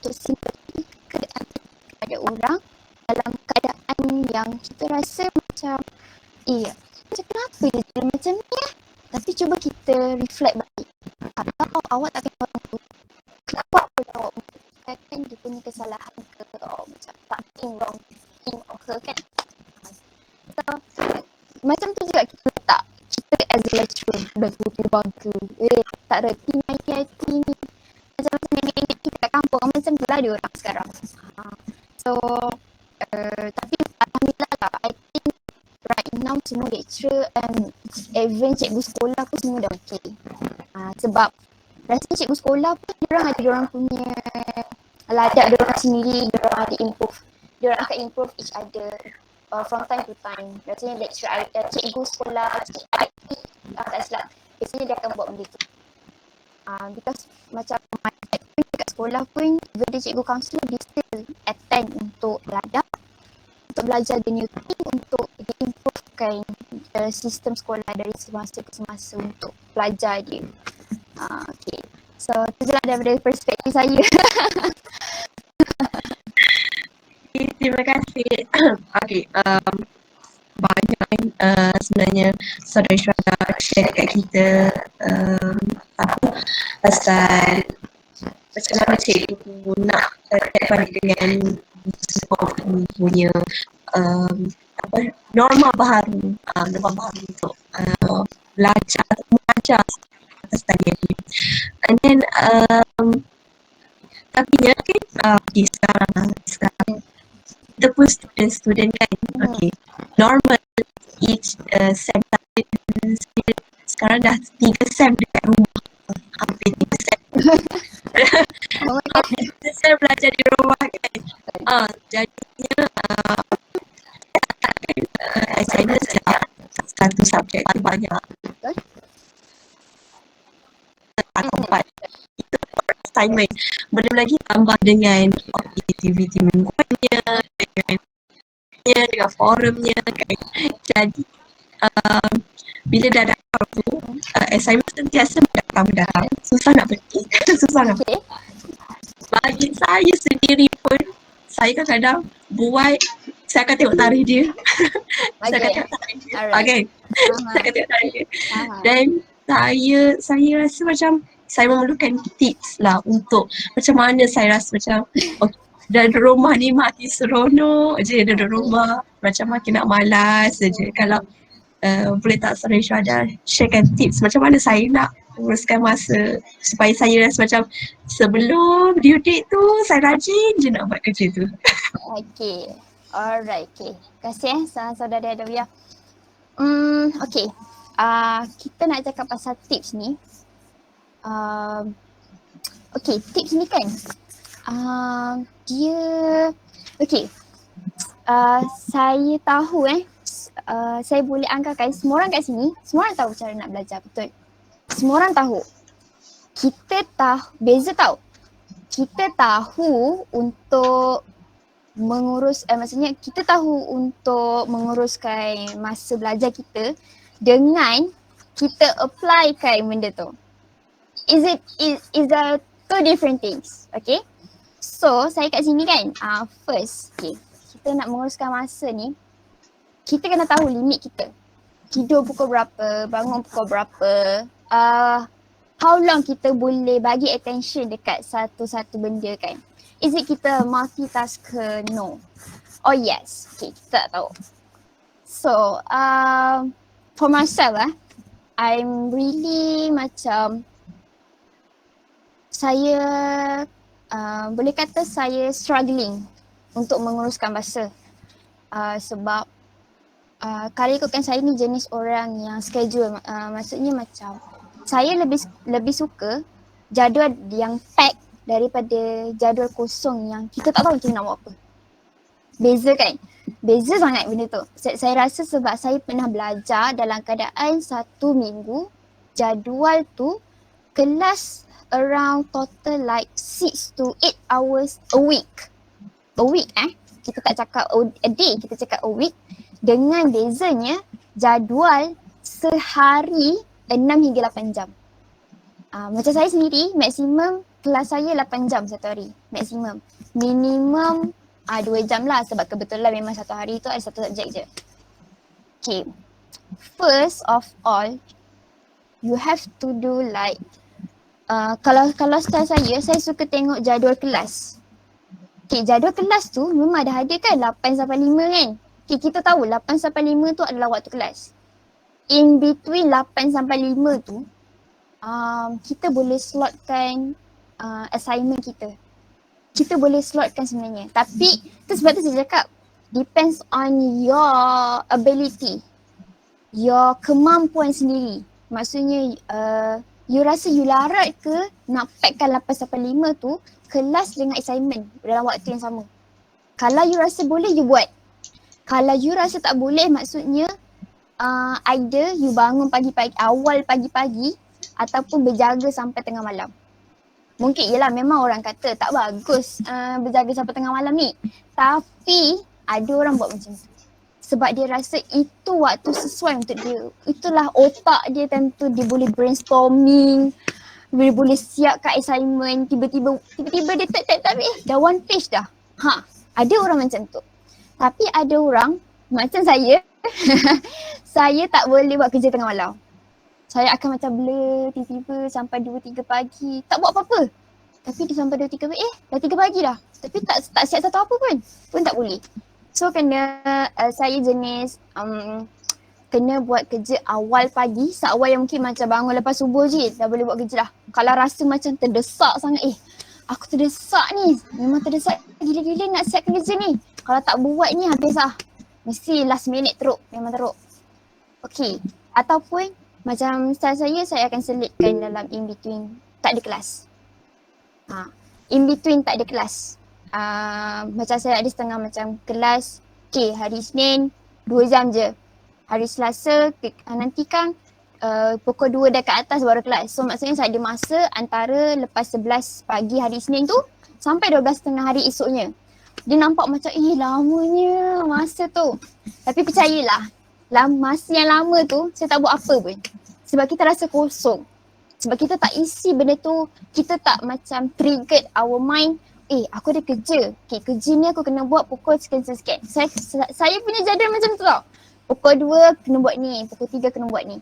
untuk simpati kepada orang dalam keadaan yang kita rasa macam macam kenapa dia jadi macam ni tapi cuba kita reflect balik. Kalau awak tak kenal orang tu, kenapa awak mengatakan dia punya kesalahan ke macam something wrong in or her kan. So, macam tu juga kita letak kita as a lecturer dah tutup bangku tak reti main IT ni macam-macam nenek-nenek kita kat kampung macam tu lah dia orang sekarang. So tapi alhamdulillah lah, I think right now semua lecturer and even cikgu sekolah pun semua dah okay. Sebab rasanya cikgu sekolah pun diorang ada diorang punya ladak diorang sendiri, diorang ada improve, diorang akan improve each other from time to time. Rasanya lecturer cikgu sekolah, cikgu IT tak silap, biasanya dia akan buat benda tu. Because macam dekat sekolah pun even dia cikgu kaunselor dia still attend untuk ladak, untuk belajar the new thing, untuk diimprovekan sistem sekolah dari semasa ke semasa untuk pelajar dia. Okay. So tu je lah daripada perspektif saya. Terima kasih. Okay, banyak sebenarnya saudara-saudara share dekat kita pasal macam mana cikgu nak balik dengan punya norma baru untuk belajar atau mengajar atas talian ni. And then tapi kan sekarang kita pun student kan. Okay, normal each sem sekarang dah 3 sem dekat rumah, hampir 3 sem. Saya belajar di rumah kan. Jadinya assignment satu subjek tu banyak. Atau 4. Itu assignment. Belum lagi tambah dengan aktiviti mingguannya, dengan forumnya kan. Jadi bila dah datang tu assignment sentiasa datang. Susah nak pergi. Susah nak pergi. Bagi saya sendiri pun, saya kadang-kadang buat, saya akan tengok tarikh dia. Saya akan tengok tarikh dia. Okay. Saya akan tengok tarikh dia. Dan saya rasa macam saya memerlukan tips lah untuk macam mana saya rasa macam dan rumah ni makin seronok je duduk rumah, macam makin nak malas je. Kalau boleh tak saudara-saudara sharekan tips macam mana saya nak uruskan masa supaya saya rasa macam sebelum due date tu saya rajin je nak buat kerja tu. Okay. Alright. Okay. Terima kasih saudara Adawiyah. Okay. Kita nak cakap pasal tips ni. Okay. Tips ni kan. Dia okay. Saya tahu saya boleh anggarkan semua orang kat sini, semua orang tahu cara nak belajar, betul? Semua orang tahu. Kita tahu untuk mengurus, maksudnya kita tahu untuk menguruskan masa belajar kita dengan kita applykan benda tu. Is there two different things, okay? So, saya kat sini kan, first, okay, kita nak menguruskan masa ni, kita kena tahu limit kita. Tidur pukul berapa, bangun pukul berapa, how long kita boleh bagi attention dekat satu-satu benda kan. Is it kita multitask ke? No. Oh yes, okay, kita tak tahu. So, for myself I'm really macam, saya boleh kata saya struggling untuk menguruskan masa. Sebab kalau ikutkan saya ni jenis orang yang schedule, maksudnya macam saya lebih suka jadual yang pack daripada jadual kosong yang kita tak tahu macam nak buat apa. Beza kan? Beza sangat benda tu. Saya rasa sebab saya pernah belajar dalam keadaan 1 minggu, jadual tu kelas around total like 6 to 8 hours a week. A week kita tak cakap a day, kita cakap a week. Dengan bezanya jadual sehari 6 hingga 8 jam. Macam saya sendiri maksimum kelas saya 8 jam satu hari maksimum. Minimum 2 jam lah sebab kebetulan memang satu hari tu ada satu subjek je. Okay. First of all, you have to do like kalau style saya suka tengok jadual kelas. Okay, jadual kelas tu memang ada kan 8 sampai 5 kan. Okay, kita tahu 8 sampai 5 tu adalah waktu kelas. In between 8 sampai 5 tu, kita boleh slotkan assignment kita. Kita boleh slotkan sebenarnya. Tapi tu sebab tu saya cakap depends on your ability. Your kemampuan sendiri. Maksudnya you rasa you larat ke nak packkan 8 sampai 5 tu kelas dengan assignment dalam waktu yang sama. Kalau you rasa boleh, you buat. Kalau you rasa tak boleh, maksudnya either you bangun pagi-pagi, awal pagi-pagi ataupun berjaga sampai tengah malam. Mungkin yelah memang orang kata tak bagus berjaga sampai tengah malam ni. Tapi ada orang buat macam tu. Sebab dia rasa itu waktu sesuai untuk dia. Itulah otak dia tentu dia boleh brainstorming. Dia boleh siapkan assignment. Tiba-tiba dia tak dah one page dah. Ada orang macam tu. Tapi ada orang macam saya. Saya tak boleh buat kerja tengah malam. Saya akan macam blur tiba-tiba sampai 2-3 pagi. Tak buat apa-apa. Tapi dia sampai 2-3 pagi, dah 3 pagi dah. Tapi tak siap satu apa pun. Pun tak boleh. So kena, saya jenis kena buat kerja awal pagi. Seawal yang mungkin macam bangun lepas subuh je dah boleh buat kerja dah. Kalau rasa macam terdesak sangat, aku terdesak ni. Memang terdesak gila-gila nak siapkan kerja ni. Kalau tak buat ni habis lah. Mesti last minute teruk. Memang teruk. Okay. Ataupun macam style saya akan selitkan dalam in between tak ada kelas. In between tak ada kelas. Macam saya ada setengah macam kelas, okay, hari Isnin 2 jam je. Hari Selasa nanti kan pukul 2 dah ke atas baru kelas. So maksudnya saya ada masa antara lepas 11 pagi hari Isnin tu sampai 12.30 hari esoknya. Dia nampak macam lamanya masa tu. Tapi percayalah, masa yang lama tu saya tak buat apa pun. Sebab kita rasa kosong. Sebab kita tak isi benda tu, kita tak macam triggered our mind. Aku ada kerja. Okay, kerja ni aku kena buat pukul sekian-sekian. Saya punya jadual macam tu tau. Pukul 2 kena buat ni, pukul 3 kena buat ni.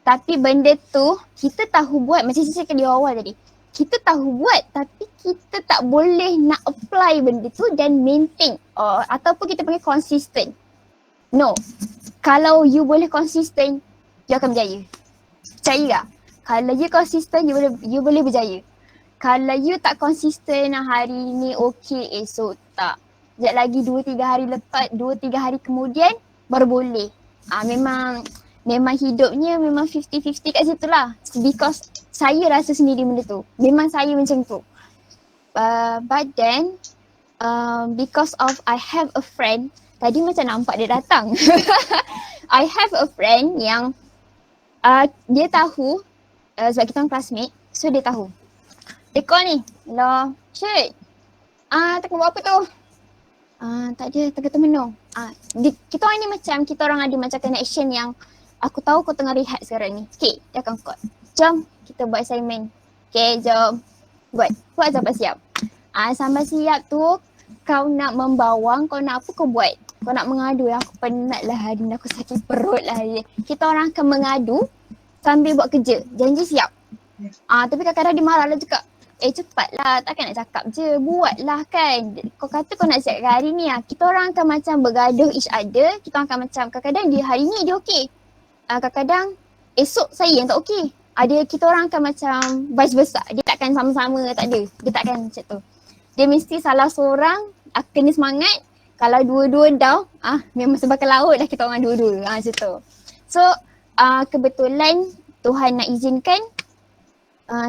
Tapi benda tu kita tahu buat, macam saya cakap di awal tadi. Kita tahu buat tapi kita tak boleh nak apply benda tu dan maintain. Ataupun kita panggil consistent. No. Kalau you boleh konsisten, you akan berjaya. Percaya tak? Kalau you konsisten, you boleh berjaya. Kalau you tak konsisten hari ni okey, esok tak. Sekejap lagi 2-3 hari lepas, 2-3 hari kemudian baru boleh. Memang hidupnya memang 50-50 kat situ lah. Because saya rasa sendiri benda tu. Memang saya macam tu. But then, because of I have a friend, tadi macam nampak dia datang. I have a friend yang dia tahu sebab kita orang classmate, so dia tahu. Dia call ni, hello, Syed. Tak buat apa tu? Tak ada, tengah termenung. Kita orang ni macam, kita orang ada macam connection yang aku tahu kau tengah rehat sekarang ni. Okay, dia akan call. Jom, kita buat assignment. Okay, jom. Buat sampai siap. Sampai siap tu, kau nak membawang, kau nak apa kau buat. Kau nak mengadu, aku penat lah hari ni, aku sakit perut lah hari ni. Kita orang akan mengadu sambil buat kerja. Janji siap. Tapi kadang-kadang dia marah lah juga. Cepatlah, takkan nak cakap je. Buatlah kan. Kau kata kau nak siap hari ni. Kita orang akan macam bergaduh each other. Kita orang akan macam kadang-kadang dia hari ni dia okey. Kadang-kadang esok saya yang tak okey. Kita orang akan macam vice versa. Dia takkan sama-sama, tak ada. Dia takkan macam tu. Dia mesti salah seorang kena semangat. Kalau dua-dua down, memang sebab laut dah kita orang dua-dua. Macam tu. So, kebetulan Tuhan nak izinkan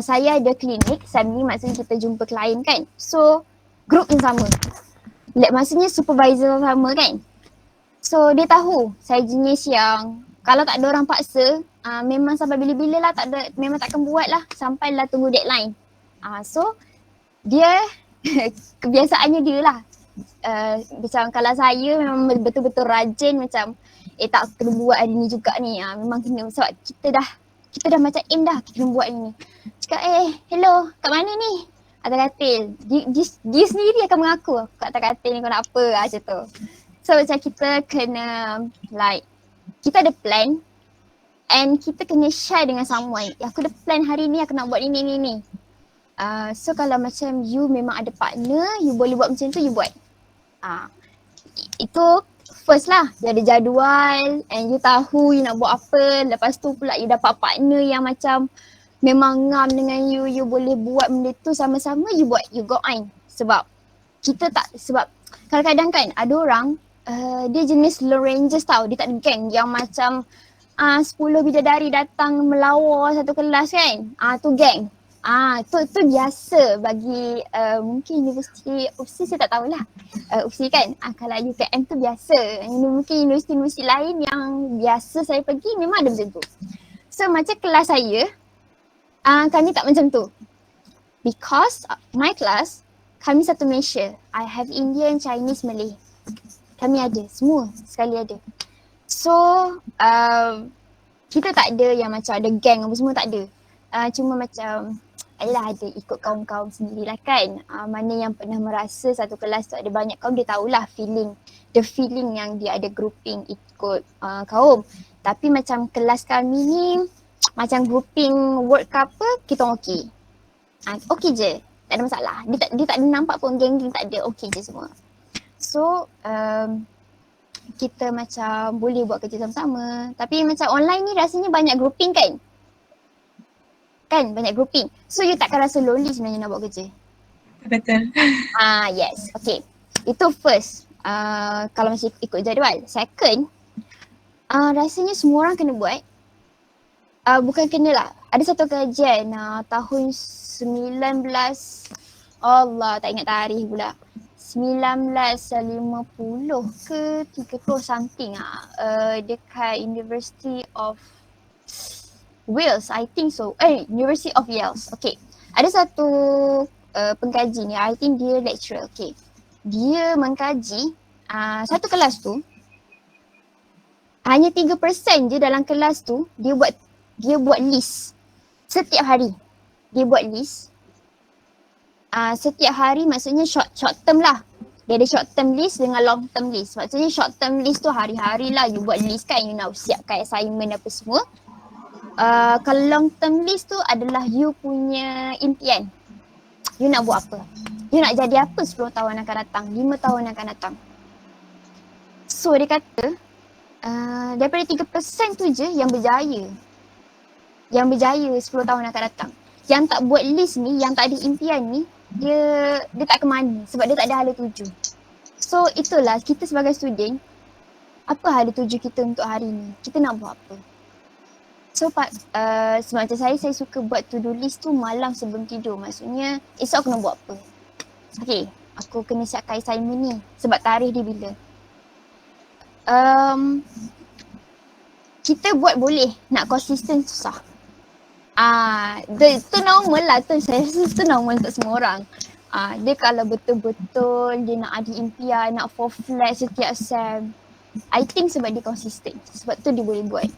saya ada klinik, SAMI maksudnya kita jumpa klien kan. So, group yang sama. Maksudnya supervisor sama kan. So, dia tahu saya jenis yang kalau tak ada orang paksa, memang sampai bila-bila lah memang takkan buat lah sampailah tunggu deadline. So, dia kebiasaannya dia lah. Macam kalau saya memang betul-betul rajin macam tak kena buat hari ni juga ni. Memang kena sebab kita dah macam aim dah kita kena buat hari ni. Cakap hello kat mana ni? atas katil. Dia sendiri akan mengaku kat atas katil ni kau nak apa macam tu. So macam kita kena like, kita ada plan and kita kena share dengan someone. Aku ada plan hari ni aku nak buat ini. So kalau macam you memang ada partner, you boleh buat macam tu, you buat. Itu first lah, you ada jadual and you tahu you nak buat apa. Lepas tu pula you dapat partner yang macam memang ngam dengan you boleh buat benda tu sama-sama, you buat, you go on. Sebab kadang-kadang kan ada orang dia jenis Lone Rangers tau, dia tak ada geng yang macam 10 bidadari datang melawar satu kelas kan. Tu geng. Tu biasa bagi mungkin universiti UPSI saya tak tahulah. UPSI kan. Kalau UKM tu biasa. Mungkin universiti-universiti lain yang biasa saya pergi memang ada macam tu. So macam kelas saya, kami tak macam tu. Because my class, kami satu Malaysia. I have Indian, Chinese, Malay. Kami ada, semua sekali ada. So, kita tak ada yang macam ada geng apa semua, tak ada. Cuma macam, ayalah ada ikut kaum-kaum sendirilah kan. Mana yang pernah merasa satu kelas tu ada banyak kaum, dia tahulah the feeling yang dia ada grouping ikut kaum. Tapi macam kelas kami ni, macam grouping work ke apa, kita okey. Okey je, tak ada masalah. Dia tak ada nampak pun geng-geng, tak ada, okey je semua. So, kita macam boleh buat kerja sama-sama. Tapi macam online ni rasanya banyak grouping kan? Kan banyak grouping. So you takkan rasa lonely sebenarnya nak buat kerja. Betul. Yes. Okay. Itu first. Kalau masih ikut jadual. Second, rasanya semua orang kena buat. Bukan kena lah. Ada satu kajian tahun 19, Allah tak ingat tarikh pula. 1950 ke 30 something dekat University of Wales, I think so. University of Wales. Okay. Ada satu pengkaji ni, I think dia lecturer. Okay. Dia mengkaji satu kelas tu, hanya 3% je dalam kelas tu dia buat list setiap hari. Dia buat list. Setiap hari maksudnya short term lah. Dia ada short term list dengan long term list. Maksudnya short term list tu hari-hari lah you buat list kan, you nak siapkan assignment apa semua. Kalau long term list tu adalah you punya impian. You nak buat apa? You nak jadi apa 10 tahun akan datang, 5 tahun akan datang. So dia kata daripada 3% tu je yang berjaya. Yang berjaya 10 tahun akan datang. Yang tak buat list ni, yang tak ada impian ni, dia tak ke mana sebab dia tak ada hala tuju. So itulah kita sebagai student, apa hala tuju kita untuk hari ni? Kita nak buat apa? So semacam saya suka buat to do list tu malam sebelum tidur. Maksudnya esok aku nak buat apa? Okay, aku kena siapkan assignment ni sebab tarikh dia bila. Kita buat boleh, nak konsisten susah. Itu normal lah tu, saya rasa itu normal untuk semua orang. Dia kalau betul-betul dia nak ada impian, nak 4 flat setiap sem, I think sebab dia konsisten. Sebab tu dia boleh buat.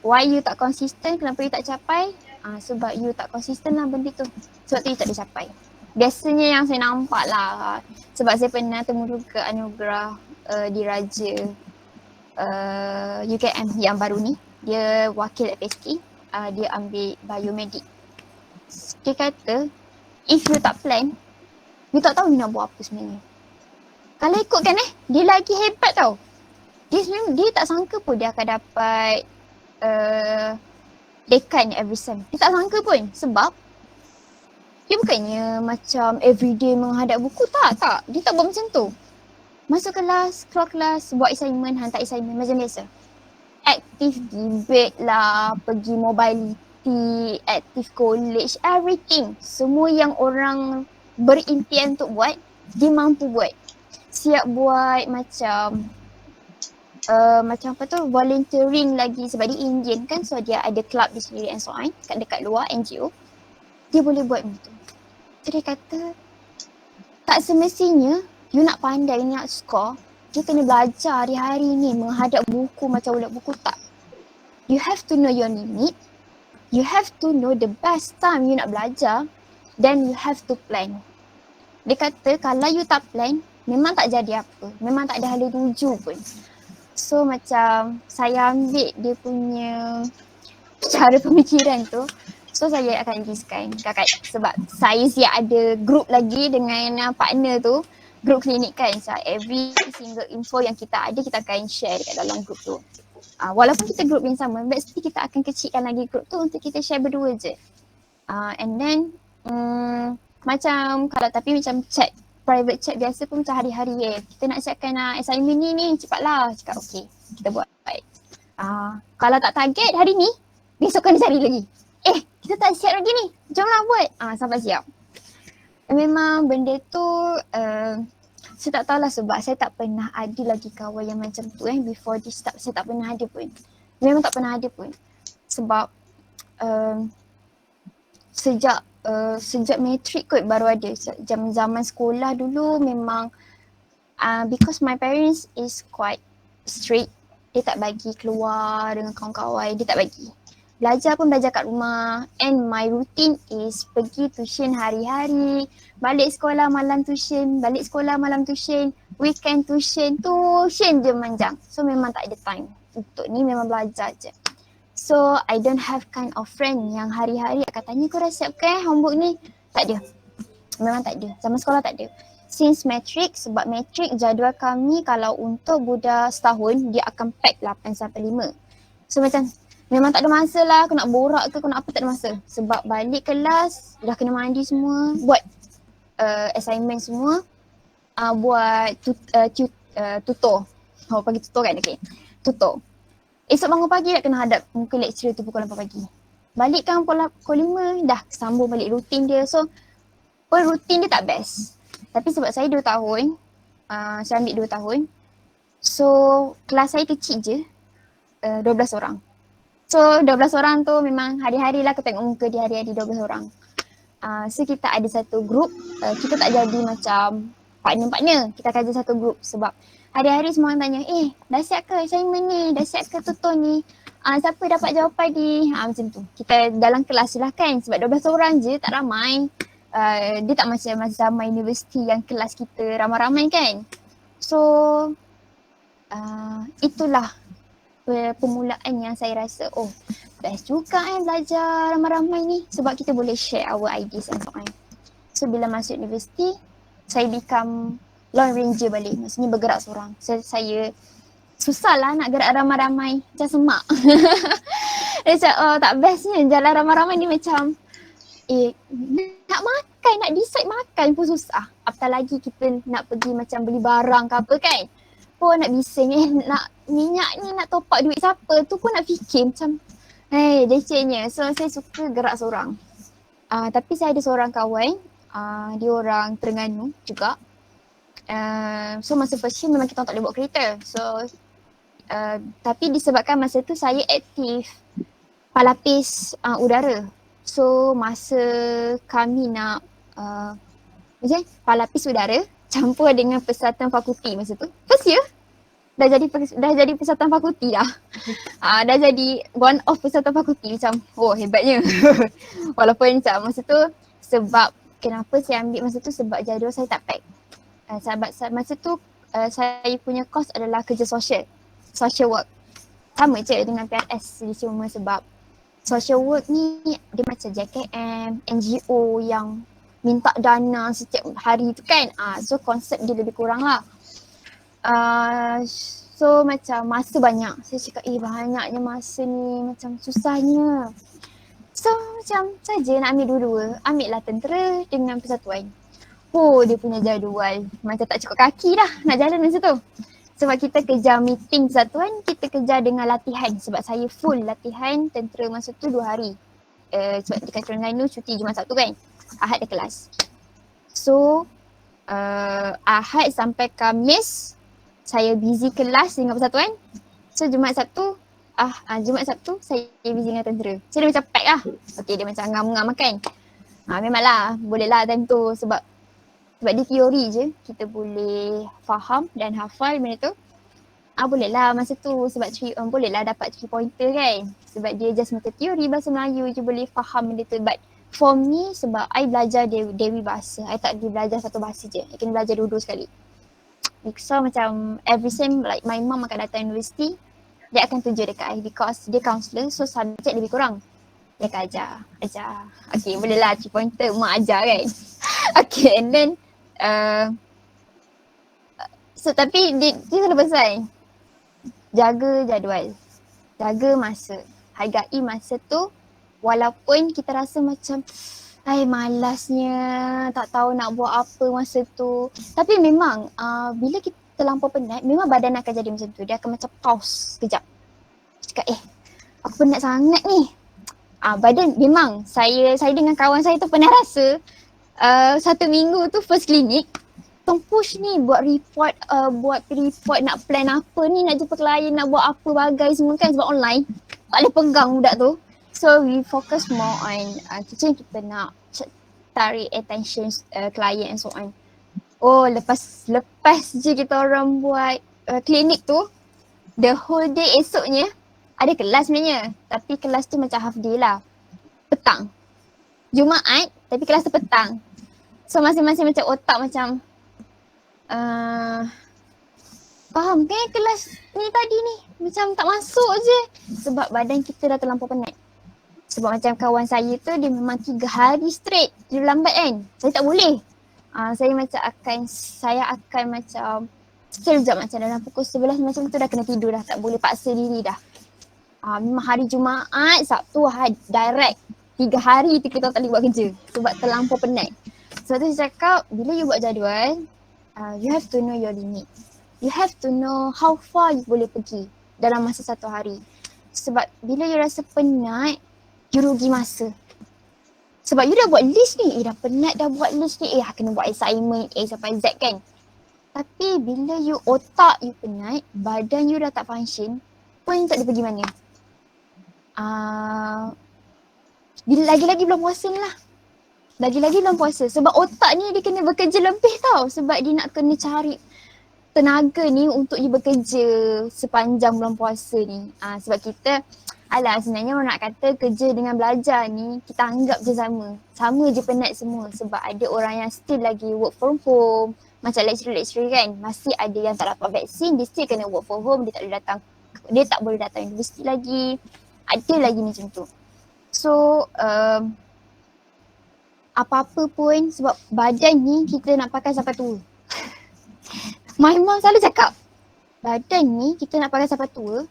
Why you tak konsisten, kenapa you tak capai? Sebab you tak konsisten lah benda tu. Sebab tu you tak boleh capai. Biasanya yang saya nampak lah, sebab saya pernah temu juga anugerah diraja UKM yang baru ni. Dia wakil FSK. Dia ambil biomedik. Dia kata, if you tak plan, you tak tahu you nak buat apa sebenarnya. Kalau ikutkan dia lagi hebat tau. Dia tak sangka pun dia akan dapat dekan every sem. Dia tak sangka pun sebab dia bukannya macam everyday menghadap buku. Tak. Dia tak buat macam tu. Masuk kelas, keluar kelas, buat assignment, hantar assignment macam biasa. Aktif debate lah, pergi mobility, aktif college, everything. Semua yang orang berimpian untuk buat, dia mampu buat. Siap buat macam apa tu, volunteering lagi sebab dia Indian kan, so dia ada club di sendiri and so on, dekat luar NGO. Dia boleh buat macam tu. So dia kata, tak semestinya you nak pandai, you nak score, you kena belajar hari-hari ni menghadap buku macam ulat buku, tak. You have to know your limit. You have to know the best time you nak belajar then you have to plan. Dia kata kalau you tak plan, memang tak jadi apa. Memang tak ada hala tuju pun. So macam saya ambil dia punya cara pemikiran tu. So saya akan riskan kakak sebab saya siap ada group lagi dengan partner tu. Group klinik kan. So every single info yang kita ada kita akan share dekat dalam group tu. Walaupun kita group yang sama, mesti kita akan kecilkan lagi group tu untuk kita share berdua je. And then macam kalau tapi macam chat private chat biasa pun macam hari-hari kita nak siapkan assignment ni cepatlah, cakap okey kita buat. Kalau tak target hari ni, besok kena cari lagi. Kita tak siap lagi ni, jomlah buat. Sampai siap. Memang benda tu saya tak tahulah sebab saya tak pernah ada lagi kawan yang macam tu before this start. Saya tak pernah ada pun. Memang tak pernah ada pun. Sebab sejak matrik kot baru ada. Zaman sekolah dulu memang because my parents is quite strict. Dia tak bagi keluar dengan kawan-kawan, dia tak bagi. Belajar pun belajar kat rumah and my routine is pergi tuition hari-hari, balik sekolah malam tuition, balik sekolah malam tuition, weekend tuition je manjang. So memang tak ada time untuk ni, memang belajar je. So I don't have kind of friend yang hari-hari akan tanya kau dah siapkan homework ni? Tak ada. Memang tak ada. Zaman sekolah tak ada. Since matric, sebab matric jadual kami kalau untuk budak setahun dia akan pack 8 sampai 5. So macam memang tak ada masa lah, aku nak borak ke aku nak apa, tak ada masa. Sebab balik kelas dah kena mandi semua, buat assignment semua, buat tutor. Pagi tutor kan, okay. Tutor. Esok bangun pagi nak kena hadap muka lecturer tu pukul 8 pagi. Balik kan pukul 5 dah sambung balik rutin dia. So rutin dia tak best. Tapi sebab saya 2 tahun, saya ambil 2 tahun. So kelas saya kecil je, 12 orang. So 12 orang tu memang hari-hari lah aku tengok muka dia hari-hari 12 orang. So kita ada satu group, kita tak jadi macam partner-partner, kita akan jadi satu group sebab hari-hari semua orang tanya, dah siap ke assignment ni, dah siap ke tutor ni, siapa dapat jawapan ni, macam tu. Kita dalam kelas je lah kan sebab 12 orang je, tak ramai. Dia tak macam zaman universiti yang kelas kita ramai-ramai kan. So itulah permulaan yang saya rasa best juga belajar ramai-ramai ni sebab kita boleh share our ideas and so on. So bila masuk universiti, saya become lone ranger balik, maksudnya bergerak seorang. Saya susah lah nak gerak ramai-ramai, macam semak. Macam tak bestnya jalan ramai-ramai ni macam nak makan, nak decide makan pun susah. Apatah lagi kita nak pergi macam beli barang ke apa kan. Pun nak bising nak minyak ni nak top up duit siapa tu pun nak fikir macam lecehnya. So saya suka gerak seorang. Tapi saya ada seorang kawan, dia orang Terengganu juga. So masa first year memang kita tak boleh bawa kereta. So tapi disebabkan masa tu saya aktif palapis udara. So masa kami nak palapis udara campur dengan persatuan fakulti masa tu. First year dah jadi persatuan fakulti dah. Dah jadi one of persatuan fakulti, macam hebatnya. Walaupun macam masa tu sebab kenapa saya ambil masa tu sebab jadual saya tak pack. Masa tu saya punya course adalah kerja social work. Sama je dengan PRS, cuma sebab social work ni dia macam JKM, NGO yang minta dana setiap hari tu kan. So konsep dia lebih kurang lah. So macam masa banyak. Saya cakap banyaknya masa ni, macam susahnya. So macam saja nak ambil dua-dua. Ambil lah tentera dengan persatuan. Dia punya jadual macam tak cukup kaki dah nak jalan masa tu. Sebab kita kejar meeting persatuan, kita kejar dengan latihan. Sebab saya full latihan tentera masa tu 2 hari. Sebab dekat Terengganu cuti Jumaat Sabtu kan. Ahad ada kelas. So Ahad sampai Khamis saya busy kelas dengan persatuan. So Jumaat Sabtu saya busy dengan tentera. So dia macam pack lah. Okay, dia macam ngam-ngam kan. Memanglah boleh lah time tu sebab dia teori je, kita boleh faham dan hafal benda tu. Boleh lah masa tu sebab boleh lah dapat 3 pointer kan. Sebab dia just macam teori bahasa Melayu je boleh faham benda tu. But For me, sebab I belajar Dewi bahasa, I tak pergi belajar satu bahasa je, I kena belajar dua-dua sekali. So macam every sem, like my mom akan datang universiti, dia akan tunjuk dekat I because dia counselor, so subjek lebih kurang. Dia akan ajar. Okay, boleh lah 3 pointer, mak ajar kan. Okay, and then so tapi dia selalu pesan, jaga jadual, jaga masa, hargai masa tu. Walaupun kita rasa macam malasnya, tak tahu nak buat apa masa tu. Tapi memang bila kita terlampau penat, memang badan akan jadi macam tu. Dia akan macam pause sekejap. Cakap aku penat sangat ni. Badan memang saya dengan kawan saya tu pernah rasa 1 minggu tu first clinic, push ni buat report, nak plan apa ni, nak jumpa klien, nak buat apa bagai semua kan sebab online. Tak boleh pegang budak tu. So we focus more on kita nak tarik attention client and so on. Lepas je kita orang buat klinik tu, the whole day esoknya ada kelas sebenarnya. Tapi kelas tu macam half day lah. Petang. Jumaat tapi kelas tu petang. So masing-masing macam otak macam faham kan kelas ni tadi ni macam tak masuk je. Sebab badan kita dah terlampau penat. Sebab macam kawan saya tu dia memang 3 hari straight dia lambat kan. Saya tak boleh. Saya akan macam sekejap macam dalam pukul 11 macam tu dah kena tidur dah. Tak boleh paksa diri dah. Memang hari Jumaat, Sabtu direct 3 hari tu kita tak boleh buat kerja. Sebab terlampau penat. Sebab tu saya cakap bila you buat jadual, you have to know your limit. You have to know how far you boleh pergi dalam masa 1 hari. Sebab bila you rasa penat, you rugi masa. Sebab you dah buat list ni, dah penat dah buat list ni, kena buat assignment A sampai Z kan. Tapi bila you otak you penat, badan you dah tak function, pun tak ada pergi mana. Bila lagi-lagi belum puasa ni lah. Lagi-lagi belum puasa. Sebab otak ni dia kena bekerja lebih tau. Sebab dia nak kena cari tenaga ni untuk you bekerja sepanjang bulan puasa ni. Sebab kita, sebenarnya orang nak kata kerja dengan belajar ni kita anggap je sama. Sama je penat semua. Sebab ada orang yang still lagi work from home. Macam lecturer-lecturer kan. Masih ada yang tak dapat vaksin, dia still kena work from home. Dia tak boleh datang universiti lagi. Ada lagi macam tu. So, apa-apa pun sebab badan ni kita nak pakai sampai tua. My mom selalu cakap, badan ni kita nak pakai sampai tua.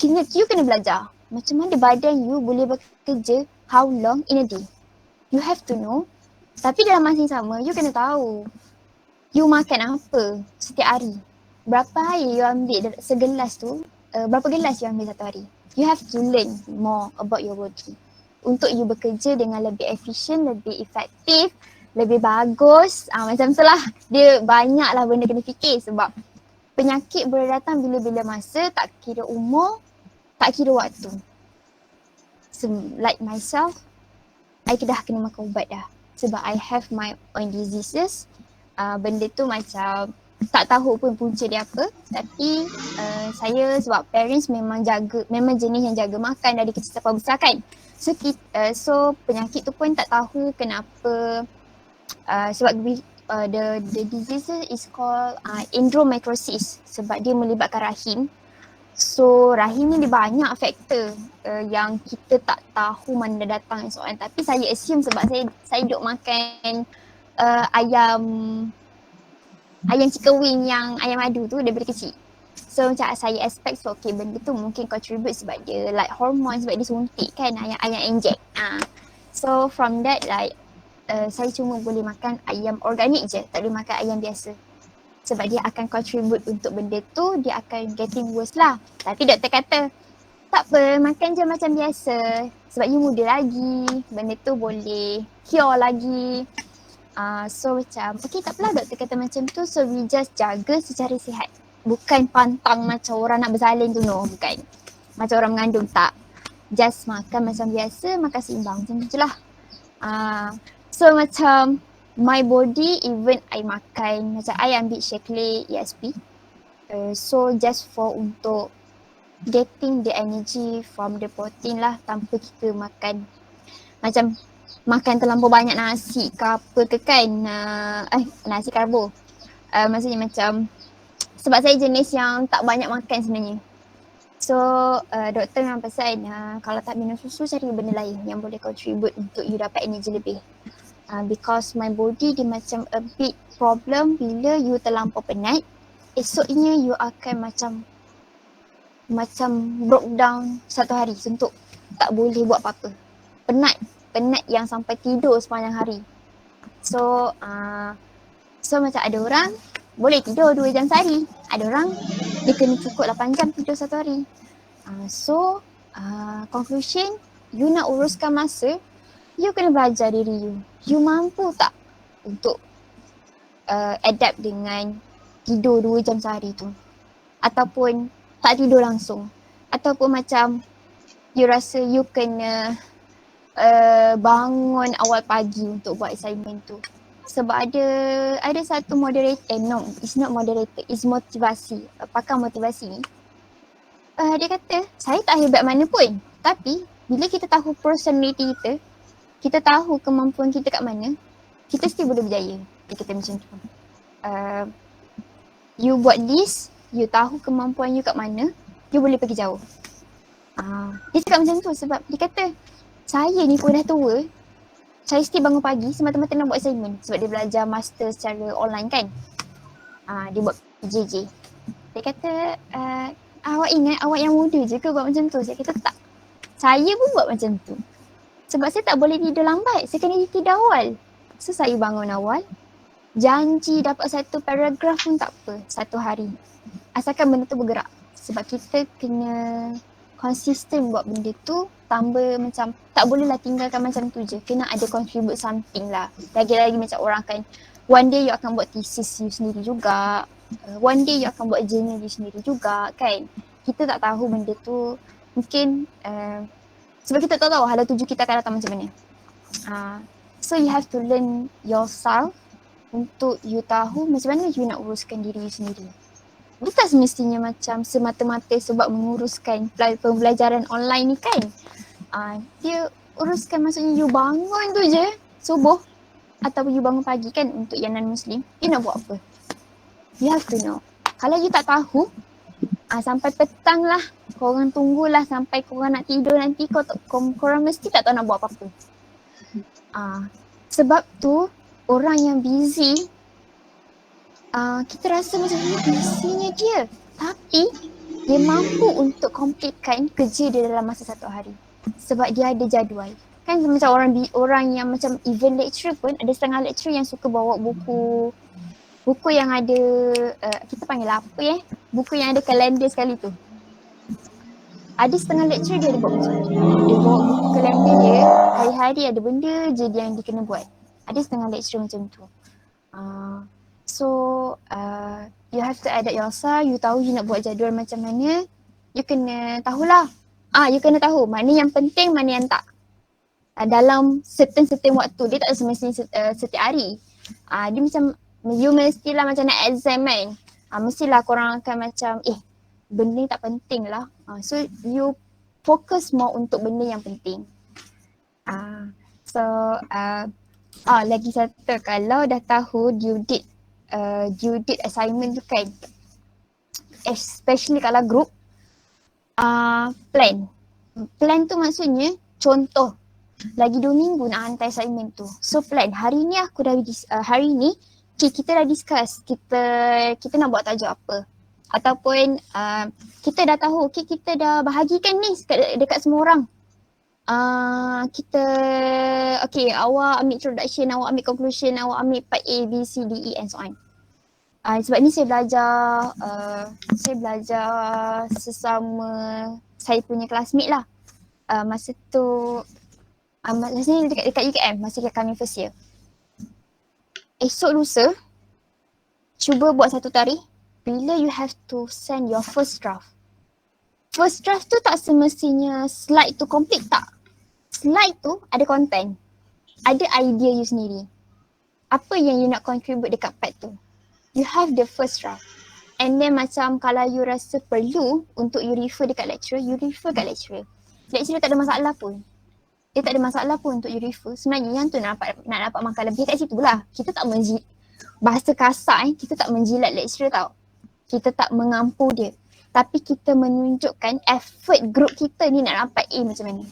You kena belajar macam mana badan you boleh bekerja how long in a day. You have to know. Tapi dalam masa yang sama, you kena tahu you makan apa setiap hari. Berapa air you ambil segelas tu, berapa gelas you ambil satu hari. You have to learn more about your body. Untuk you bekerja dengan lebih efisien, lebih efektif, lebih bagus. Macam tu lah. Dia banyak lah benda kena fikir sebab penyakit boleh datang bila-bila masa, tak kira umur, tak kira waktu. So, like myself, I dah kena makan ubat dah. Sebab I have my own diseases. Benda tu macam tak tahu pun punca dia apa. Tapi saya sebab parents memang jenis yang jaga makan dari kecil sampai besar kan. So penyakit tu pun tak tahu kenapa. Sebab the disease is called endometriosis. Sebab dia melibatkan rahim. So rahim ni dia banyak faktor yang kita tak tahu mana dah datang soalan. Tapi saya assume sebab saya duk makan ayam chicken wing yang ayam madu tu daripada kecil. So macam saya expect okay benda tu mungkin contribute sebab dia like hormone, sebab dia suntik kan ayam inject. So from that like saya cuma boleh makan ayam organik je, tak boleh makan ayam biasa. Sebab dia akan contribute untuk benda tu, dia akan getting worse lah. Tapi doktor kata tak apa, makan je macam biasa. Sebab you muda lagi, benda tu boleh cure lagi. So macam okay tak apalah doktor kata macam tu, so we just jaga secara sihat. Bukan pantang macam orang nak bersalin tu, no, bukan. Macam orang mengandung, tak. Just makan macam biasa, makan seimbang macam tu je lah. So macam my body, even I makan, macam I ambil Shaklee ESP. So just for untuk getting the energy from the protein lah tanpa kita makan macam makan terlampau banyak nasi ke apa ke kan. Nasi karbo. Maksudnya macam sebab saya jenis yang tak banyak makan sebenarnya. So doktor memang pesan kalau tak minum susu cari benda lain yang boleh contribute untuk you dapat energy lebih. Because my body dia macam a bit problem bila you terlampau penat, esoknya you akan macam broke down satu hari suntuk, tak boleh buat apa-apa. Penat yang sampai tidur sepanjang hari. So macam ada orang boleh tidur 2 jam sehari, ada orang dia kena cukup 8 jam tidur satu hari. Conclusion, you nak uruskan masa, you kena belajar diri you. You mampu tak untuk adapt dengan tidur 2 jam sehari tu? Ataupun tak tidur langsung? Ataupun macam you rasa you kena bangun awal pagi untuk buat assignment tu? Sebab ada satu moderator, no, it's not moderator, it's motivasi, pakar motivasi ni. Dia kata, saya tak hebat mana pun, tapi bila kita tahu personality kita, kita tahu kemampuan kita kat mana, kita still boleh berjaya. Dia kata macam tu. You buat list, you tahu kemampuan you kat mana, you boleh pergi jauh. Dia cakap macam tu sebab dia kata, saya ni pun dah tua, saya still bangun pagi semata-mata nak buat assignment sebab dia belajar master secara online kan. Dia buat PJJ. Dia kata, awak ingat awak yang muda je ke buat macam tu? Saya kata tak. Saya pun buat macam tu. Sebab saya tak boleh tidur lambat. Saya kena tidur awal. So saya bangun awal. Janji dapat satu paragraf pun tak apa. Satu hari. Asalkan benda tu bergerak. Sebab kita kena konsisten buat benda tu. Tambah macam tak bolehlah tinggalkan macam tu je. Kena ada contribute something lah. Lagi-lagi macam orang kan. One day you akan buat thesis you sendiri juga. One day you akan buat journal you sendiri juga kan. Kita tak tahu benda tu mungkin sebab kita tak tahu hala tuju kita akan datang macam mana. So you have to learn yourself untuk you tahu macam mana you nak uruskan diri you sendiri. Dia tak semestinya macam semata-mata sebab menguruskan pembelajaran online ni kan. Dia uruskan maksudnya you bangun tu je subuh ataupun you bangun pagi kan untuk yang non-Muslim. You nak buat apa? You have to know. Kalau you tak tahu, sampai petang lah. Korang tunggulah sampai korang nak tidur nanti. Korang mesti tak tahu nak buat apa-apa. Sebab tu, orang yang busy, kita rasa macam busynya dia. Tapi, dia mampu untuk completekan kerja dia dalam masa satu hari. Sebab dia ada jadual. Kan macam orang yang macam event lecturer pun, ada setengah lecturer yang suka bawa buku yang ada, kita panggil apa buku yang ada kalender sekali tu. Ada setengah lecturer dia ada buat macam tu. Dia bawa buku kalender dia, hari-hari ada benda je yang dia kena buat. Ada setengah lecturer macam tu. You have to adapt yourself, you tahu you nak buat jadual macam mana, you kena tahulah. You kena tahu mana yang penting, mana yang tak. Dalam certain waktu, dia tak semestinya setiap hari. Dia macam, you mestilah macam nak exam kan. Mestilah korang akan macam, benda ni tak penting lah. So you fokus more untuk benda yang penting. Lagi satu, kalau dah tahu due date assignment tu kan, especially kalau group, plan tu maksudnya contoh lagi 2 minggu nak hantar assignment tu. So plan, hari ni aku dah hari ni kita dah discuss kita nak buat tajuk apa. Ataupun kita dah tahu, kita dah bahagikan ni dekat semua orang. Awak ambil introduction, awak ambil conclusion, awak ambil part A, B, C, D, E and so on. Sebab ni saya belajar sesama saya punya classmate lah. Masa tu masa ni dekat UKM, masa kami first year. Esok lusa, cuba buat satu tarikh bila you have to send your first draft. First draft tu tak semestinya slide tu complete, tak. Slide tu ada content, ada idea you sendiri. Apa yang you nak contribute dekat part tu. You have the first draft. And then macam kalau you rasa perlu untuk you refer dekat lecturer, you refer kat lecturer. Lecturer tak ada masalah pun. Dia tak ada masalah pun untuk you refer. Sebenarnya yang tu nak dapat makan lebih kat situ lah. Kita tak bahasa kasar kita tak menjilat lecturer tau. Kita tak mengampu dia. Tapi kita menunjukkan effort group kita ni nak dapat A macam mana.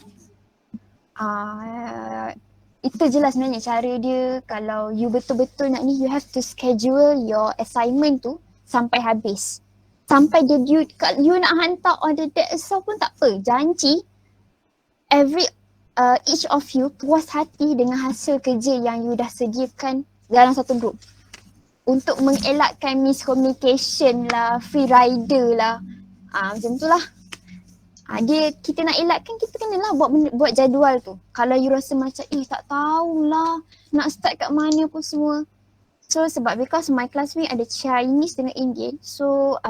Itu je lah sebenarnya cara dia. Kalau you betul-betul nak ni, you have to schedule your assignment tu sampai habis. Sampai dia you nak hantar on the day itself pun tak apa. Janji each of you puas hati dengan hasil kerja yang you dah sediakan dalam satu group. Untuk mengelakkan miscommunication lah, free rider lah. Macam tu lah. Kita nak elakkan, kita kenalah buat jadual tu. Kalau you rasa macam tak tahulah nak start kat mana pun semua. So sebab because my classmate ada Chinese dengan Indian. So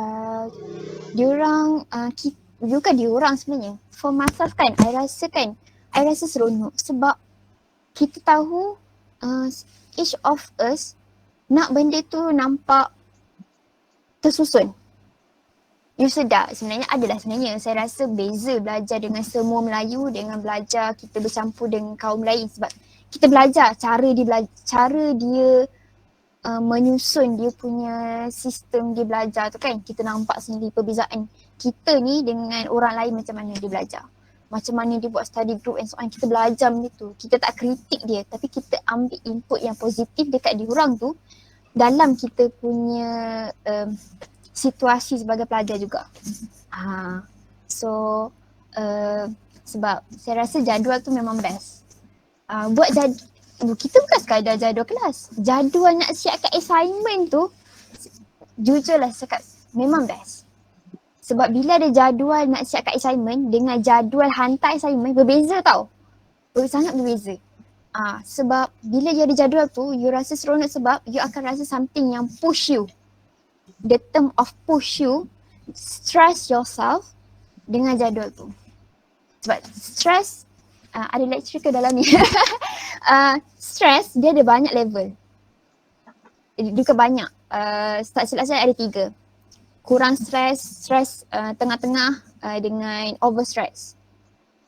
diorang bukan diorang sebenarnya. For myself kan, I rasa seronok sebab kita tahu each of us nak benda tu nampak tersusun. You sedar sebenarnya adalah sebenarnya saya rasa beza belajar dengan semua Melayu dengan belajar kita bercampur dengan kaum lain sebab kita belajar cara dia menyusun dia punya sistem dia belajar tu kan. Kita nampak sendiri perbezaan kita ni dengan orang lain macam mana dia belajar. Macam mana dia buat study group and so on. Kita belajar benda tu. Kita tak kritik dia tapi kita ambil input yang positif dekat diorang tu dalam kita punya situasi sebagai pelajar juga. So sebab saya rasa jadual tu memang best. Kita bukan sekadar jadual kelas. Jadual nak siapkan assignment tu jujurlah cakap memang best. Sebab bila ada jadual nak siapkan assignment dengan jadual hantar assignment berbeza tau. Sangat berbeza. Sebab bila you ada jadual tu, you rasa seronok sebab you akan rasa something yang push you. The term of push you, stress yourself dengan jadual tu. Sebab stress, ada lecture ke dalam ni? Stress dia ada banyak level. Dia bukan banyak. Tak silap saya ada 3. Kurang stress tengah-tengah dengan over stress.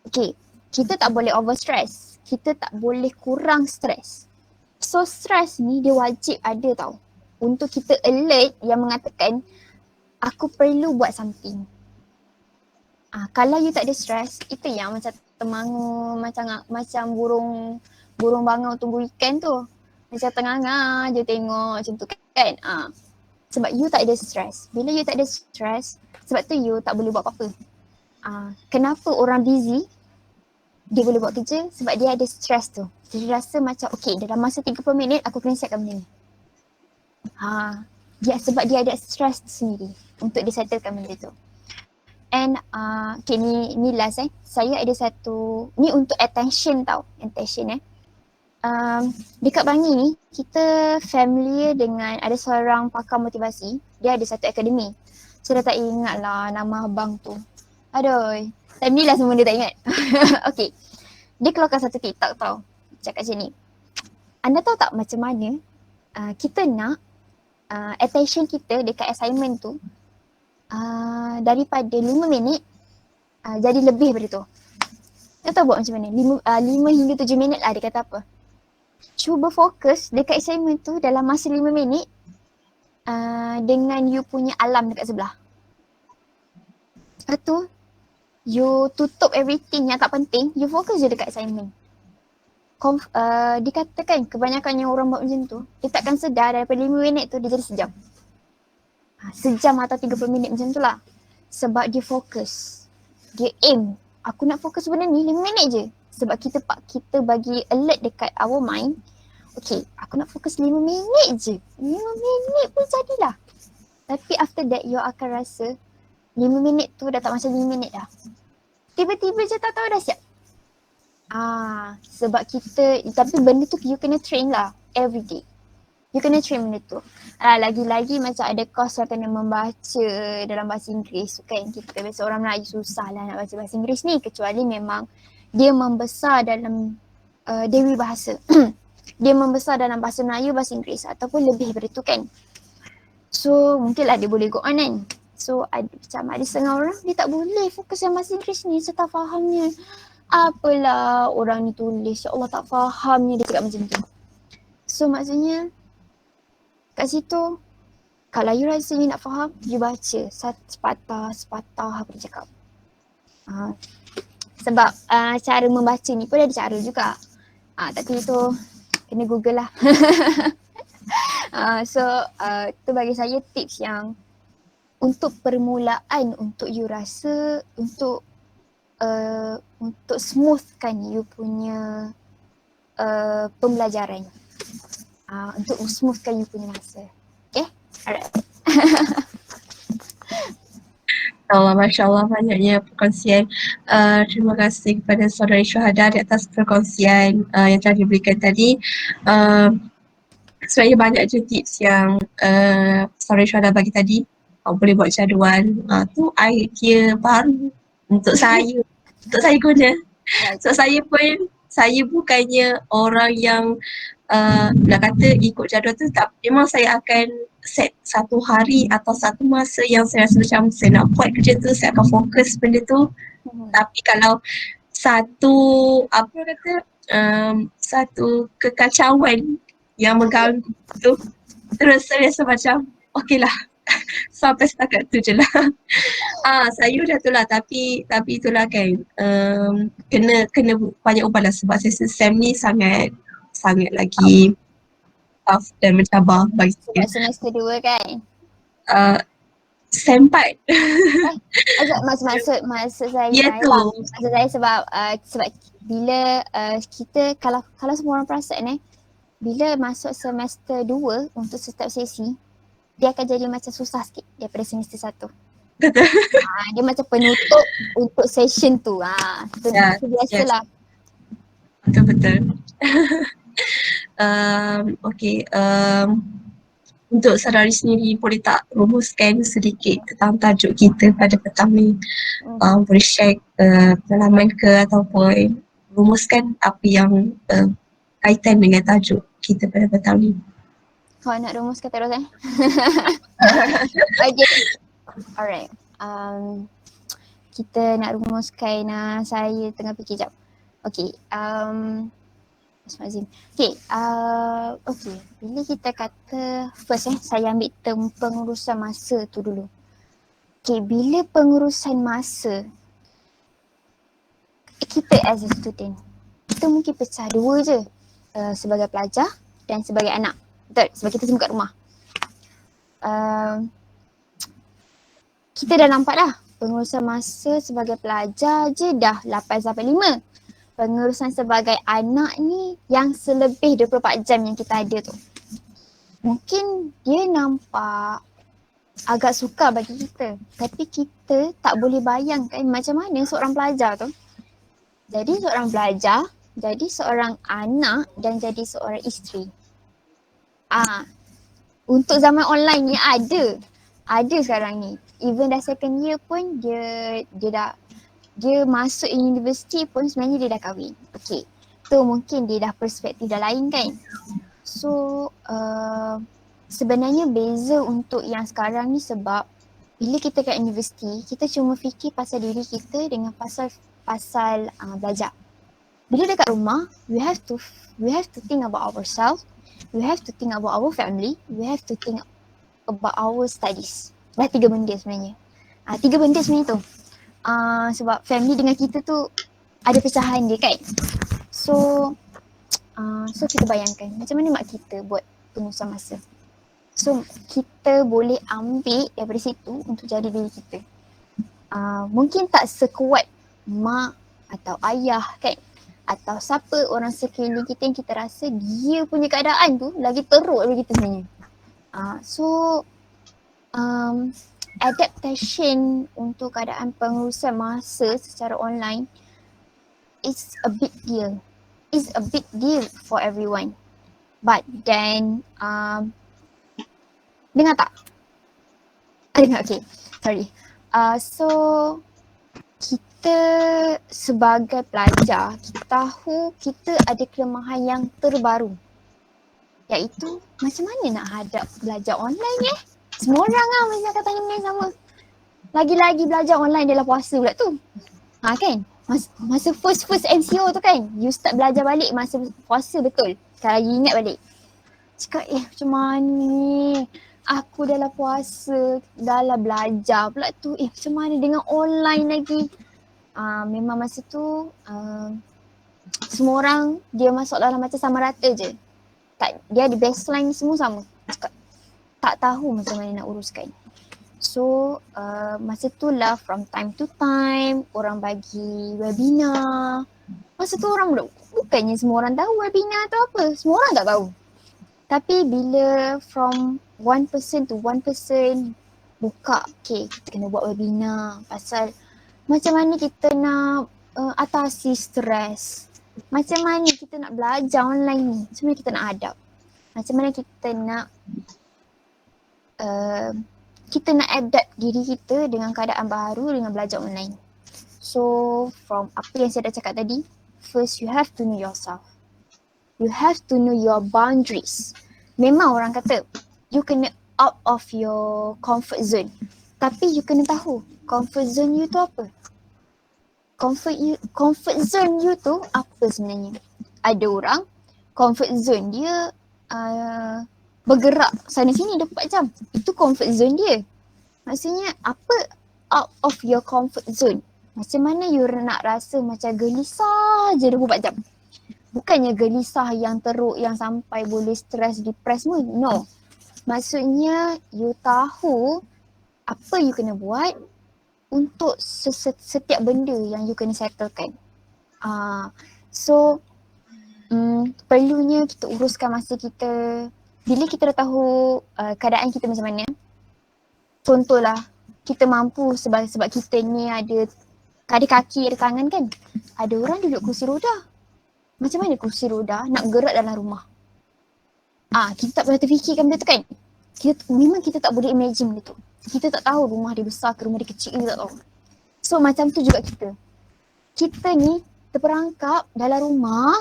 Okay, kita tak boleh over stress. Kita tak boleh kurang stress. So stress ni dia wajib ada tau. Untuk kita alert yang mengatakan aku perlu buat something. Kalau you tak ada stress, itu yang macam termangu macam burung bangau tunggu ikan tu. Macam tengah-tengah je tengok macam tu kan. Sebab you tak ada stress. Bila you tak ada stress, sebab tu you tak boleh buat apa-apa. Kenapa orang busy dia boleh buat kerja? Sebab dia ada stress tu. Dia rasa macam okay dalam masa 30 minit aku kena siapkan benda ni. Sebab dia ada stress sendiri untuk dia settlekan benda tu. And okay ni last saya ada satu, ni untuk attention tau. Attention dekat Bangi ni kita familiar dengan ada seorang pakar motivasi. Dia ada satu akademi. Saya dah tak ingat lah nama abang tu. Aduh, time ni lah semua dia tak ingat. Okay, dia keluarkan satu TikTok tau. Cakap macam ni. Anda tahu tak macam mana kita nak attention kita dekat assignment tu daripada 5 minit jadi lebih daripada tu. Dia tahu buat macam mana? 5 hingga 7 minit lah dia kata apa. Cuba fokus dekat assignment tu dalam masa 5 minit dengan you punya alam dekat sebelah. Lepas tu you tutup everything yang tak penting, you fokus je dekat assignment. Dikatakan kebanyakan yang orang buat macam tu, dia takkan sedar daripada 5 minit tu dia jadi sejam. Sejam atau 30 minit macam tu lah. Sebab dia fokus. Dia aim. Aku nak fokus benda ni 5 minit je. Sebab kita bagi alert dekat our mind. Okay, aku nak fokus 5 minit je. 5 minit pun jadilah. Tapi after that, you akan rasa 5 minit tu dah tak macam 5 minit dah. Tiba-tiba je tak tahu dah siap. Sebab tapi benda tu you kena train lah every day. You kena train benda tu. Lagi-lagi macam ada course yang kena membaca dalam bahasa Inggeris kan. Kita biasa orang Melayu susah lah nak baca bahasa Inggeris ni kecuali memang dia membesar dalam dewi bahasa. Dia membesar dalam bahasa Melayu, bahasa Inggeris ataupun lebih daripada tu kan. So mungkinlah dia boleh go on kan. So macam ada setengah orang dia tak boleh fokus yang bahasa Inggeris ni, saya tak fahamnya. Apalah orang ni tulis, ya Allah tak fahamnya, dia cakap macam tu. So maksudnya kat situ kalau you rasa you nak faham, you baca sepatah apa dia cakap. Sebab cara membaca ni pun ada cara juga. Tapi itu kena Google lah. So tu bagi saya tips yang untuk permulaan, untuk you rasa untuk smoothkan you punya pembelajaran. Untuk smoothkan you punya masa. Okay? Alright. Allah, Masya Allah, banyaknya perkongsian. Terima kasih kepada saudari Syuhada di atas perkongsian yang telah diberikan tadi. Sebenarnya banyak je tips yang saudari Syuhada bagi tadi. Boleh buat jadual. Tu idea baru untuk saya. Untuk saya guna. So saya bukannya orang yang nak kata ikut jadual tu, tak. Memang saya akan set satu hari atau satu masa yang saya rasa macam saya nak buat kerja tu, saya akan fokus benda tu. Tapi kalau satu satu kekacauan yang mengganggu tu, terus saya rasa macam okey lah, sampai setakat tu je lah. Saya dah tu lah, tapi itulah kan, kena banyak ubah lah, sebab saya rasa SEM ni sangat lagi tough dan mencabar bagi saya. Sebab semester 2 kan? SEM 4. Maksud saya Ya tu. Maksud saya sebab bila kita kalau semua orang perasan bila masuk semester 2 untuk setiap sesi, dia akan jadi macam susah sikit daripada semester 1. Betul. Dia macam penutup untuk session tu. Itu biasalah. Betul. Okay. Untuk saudari sendiri, boleh tak rumuskan sedikit tentang tajuk kita pada petang ni? Boleh share pengalaman ke ataupun rumuskan apa yang kaitan dengan tajuk kita pada petang ni? Kau nak rumuskan terus Okay. Alright. Kita nak rumuskan, saya tengah fikir jap. Okay. Okay, bila kita kata first saya ambil term pengurusan masa tu dulu. Okay, bila pengurusan masa, kita as a student, kita mungkin pecah dua je, sebagai pelajar dan sebagai anak. Betul, sebab kita semua kat rumah. Kita dah nampak dah, pengurusan masa sebagai pelajar je dah 8-5. Pengurusan sebagai anak ni yang selebih 24 jam yang kita ada tu, mungkin dia nampak agak sukar bagi kita, tapi kita tak boleh bayangkan macam mana seorang pelajar tu jadi seorang pelajar, jadi seorang anak dan jadi seorang isteri. Untuk zaman online ni ada sekarang ni, even dah second year pun dia masuk universiti pun sebenarnya dia dah kahwin. Okay, tu mungkin dia dah perspektif dah lain kan. So sebenarnya beza untuk yang sekarang ni sebab bila kita kat universiti, kita cuma fikir pasal diri kita dengan pasal belajar. Bila dekat rumah, we have to think about ourselves, we have to think about our family, we have to think about our studies. Dah 3 benda sebenarnya. 3 benda sebenarnya tu. Sebab family dengan kita tu ada pecahan dia kan. So kita bayangkan macam mana mak kita buat pengurusan masa. So kita boleh ambil daripada situ untuk jadi diri kita. Mungkin tak sekuat mak atau ayah kan, atau siapa orang sekeliling kita yang kita rasa dia punya keadaan tu lagi teruk daripada kita sebenarnya. Adaptation untuk keadaan pengurusan masa secara online is a big deal. It's a big deal for everyone. But then, dengar tak? Dengar, okay. Sorry. So, kita sebagai pelajar, kita tahu kita ada kelemahan yang terbaru. Iaitu, macam mana nak hadap belajar online Semua orang lah mesti akan tanya benda yang sama. Lagi-lagi belajar online adalah puasa pula tu. Kan? Masa first MCO tu kan, you start belajar balik masa puasa betul. Sekarang lagi ingat balik. Cakap macam mana ni? Aku dah lah puasa, dah lah belajar pula tu. Macam mana dengan online lagi? Memang masa tu semua orang dia masuk dalam macam sama rata je. Dia ada baseline semua sama. Cakap, tak tahu macam mana nak uruskan. So masa tu lah from time to time orang bagi webinar. Masa tu orang bukannya semua orang tahu webinar tu apa. Semua orang tak tahu. Tapi bila from one person to one person buka, okay kita kena buat webinar pasal macam mana kita nak atasi stres. Macam mana kita nak belajar online ni. Macam mana kita nak adapt. Macam mana kita nak adapt diri kita dengan keadaan baru dengan belajar online. So from apa yang saya dah cakap tadi, first you have to know yourself. You have to know your boundaries. Memang orang kata you kena out of your comfort zone. Tapi you kena tahu comfort zone you tu apa. Comfort zone you tu apa sebenarnya. Ada orang comfort zone dia bergerak sana sini 24 jam. Itu comfort zone dia. Maksudnya apa out of your comfort zone? Macam mana you nak rasa macam gelisah je 24 jam? Bukannya gelisah yang teruk yang sampai boleh stres, depress semua. No. Maksudnya you tahu apa you kena buat untuk setiap benda yang you kena settlekan. So perlunya kita uruskan masa kita. Bila kita dah tahu keadaan kita macam mana, contohlah kita mampu sebab kita ni ada kaki, ada tangan kan. Ada orang duduk kursi roda. Macam mana kursi roda nak gerak dalam rumah? Kita tak pernah terfikirkan benda tu kan. Memang kita tak boleh imagine benda tu. Kita tak tahu rumah dia besar ke rumah dia kecil, kita tak tahu. So macam tu juga kita. Kita ni terperangkap dalam rumah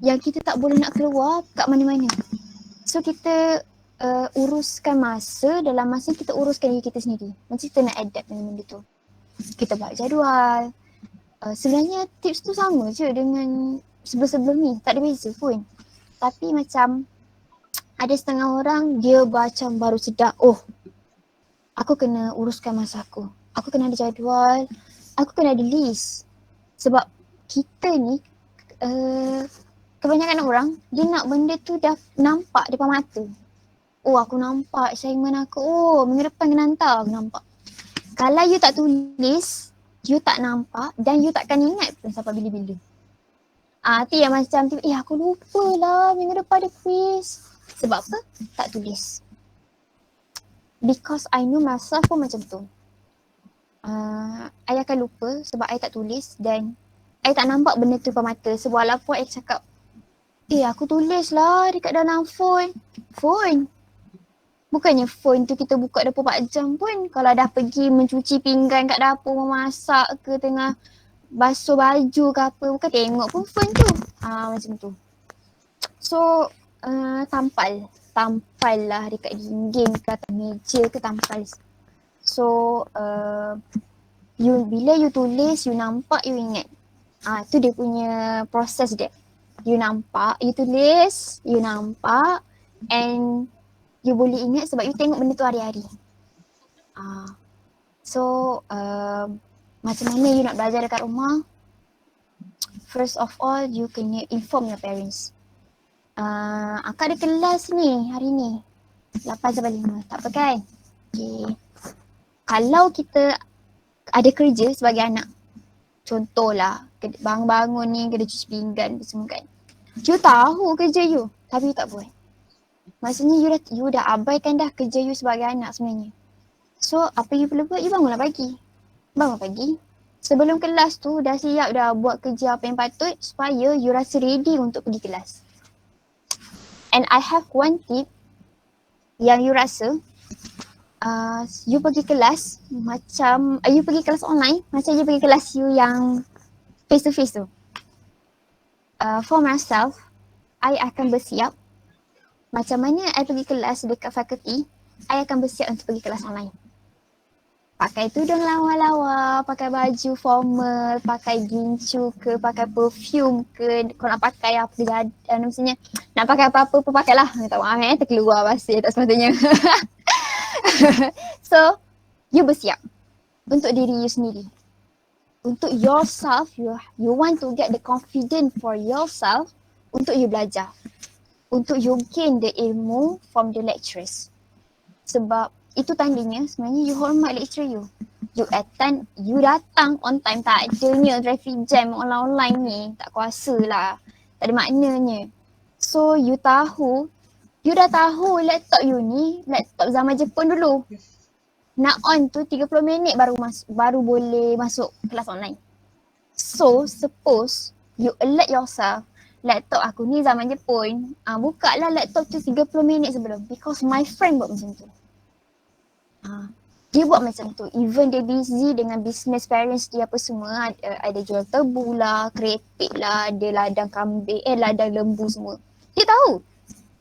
yang kita tak boleh nak keluar kat mana-mana. So kita uruskan masa, dalam masa kita uruskan diri kita sendiri. Macam kita nak adapt dengan benda tu. Kita buat jadual. Sebenarnya tips tu sama je dengan sebelum-sebelum ni. Tak ada beza pun. Tapi macam ada setengah orang dia macam baru sedar, aku kena uruskan masa aku. Aku kena ada jadual. Aku kena ada list. Sebab kita ni kebanyakan orang dia nak benda tu dah nampak depan mata. Aku nampak assignment aku. Minggu depan kena hantar, aku nampak. Kalau you tak tulis, you tak nampak dan you takkan ingat pun sampai bila-bila. Tu yang macam tu, aku lupa lah minggu depan ada quiz. Sebab apa? Tak tulis. Because I know myself pun macam tu. I akan lupa sebab I tak tulis dan I tak nampak benda tu depan mata. Sebab walaupun I cakap, aku tulis lah dekat dalam phone. Bukannya phone tu kita buka 24 jam pun. Kalau dah pergi mencuci pinggan kat dapur, memasak ke, tengah basuh baju ke apa, bukan tengok pun phone tu. Macam tu. So tampal lah dekat dinding ke atas meja ke, tampal. So bila you tulis, you nampak, you ingat. Tu dia punya proses dia. You nampak, you tulis, you nampak and you boleh ingat sebab you tengok benda tu hari-hari. So macam mana you nak belajar dekat rumah? First of all, you kena inform your parents. Akak ada kelas ni hari ni 8-5, tak apa kan? Okay. Kalau kita ada kerja sebagai anak, contohlah bangun-bangun ni kena cuci pinggan semua kan. You tahu kerja you tapi you tak buat. Maksudnya you dah abaikan dah kerja you sebagai anak sebenarnya. So apa you perlu buat? You bangunlah pagi. Bangun pagi. Sebelum kelas tu dah siap dah buat kerja apa yang patut supaya you rasa ready untuk pergi kelas. And I have one tip yang you rasa you pergi kelas macam you pergi kelas online macam you pergi kelas you yang face to face tu. For myself, I akan bersiap macam mana I pergi kelas dekat fakulti I akan bersiap untuk pergi kelas online. Pakai tudung lawa-lawa, pakai baju formal, pakai gincu ke, pakai perfume ke, kau nak pakai apa jadi, maksudnya nak pakai apa-apa pun pakailah. Minta maaf terkeluar bahasa tak sepatutnya. So, you bersiap untuk diri you sendiri. Untuk yourself, you want to get the confidence for yourself untuk you belajar. Untuk you gain the ilmu from the lecturers. Sebab itu tandanya sebenarnya you hormat lecturer you. You attend, you datang on time, tak adanya traffic jam online ni, tak kuasa lah. Tak ada maknanya. So you tahu, you dah tahu laptop you ni, laptop zaman Jepun dulu. Nak on tu 30 minit baru boleh masuk kelas online. So suppose you alert yourself, laptop aku ni zaman Jepun, buka lah laptop tu 30 minit sebelum, because my friend buat macam tu. Dia buat macam tu. Even dia busy dengan business parents dia apa semua, ada jual tebu lah, kerepek lah, ada ladang kambing, ladang lembu semua. Dia tahu.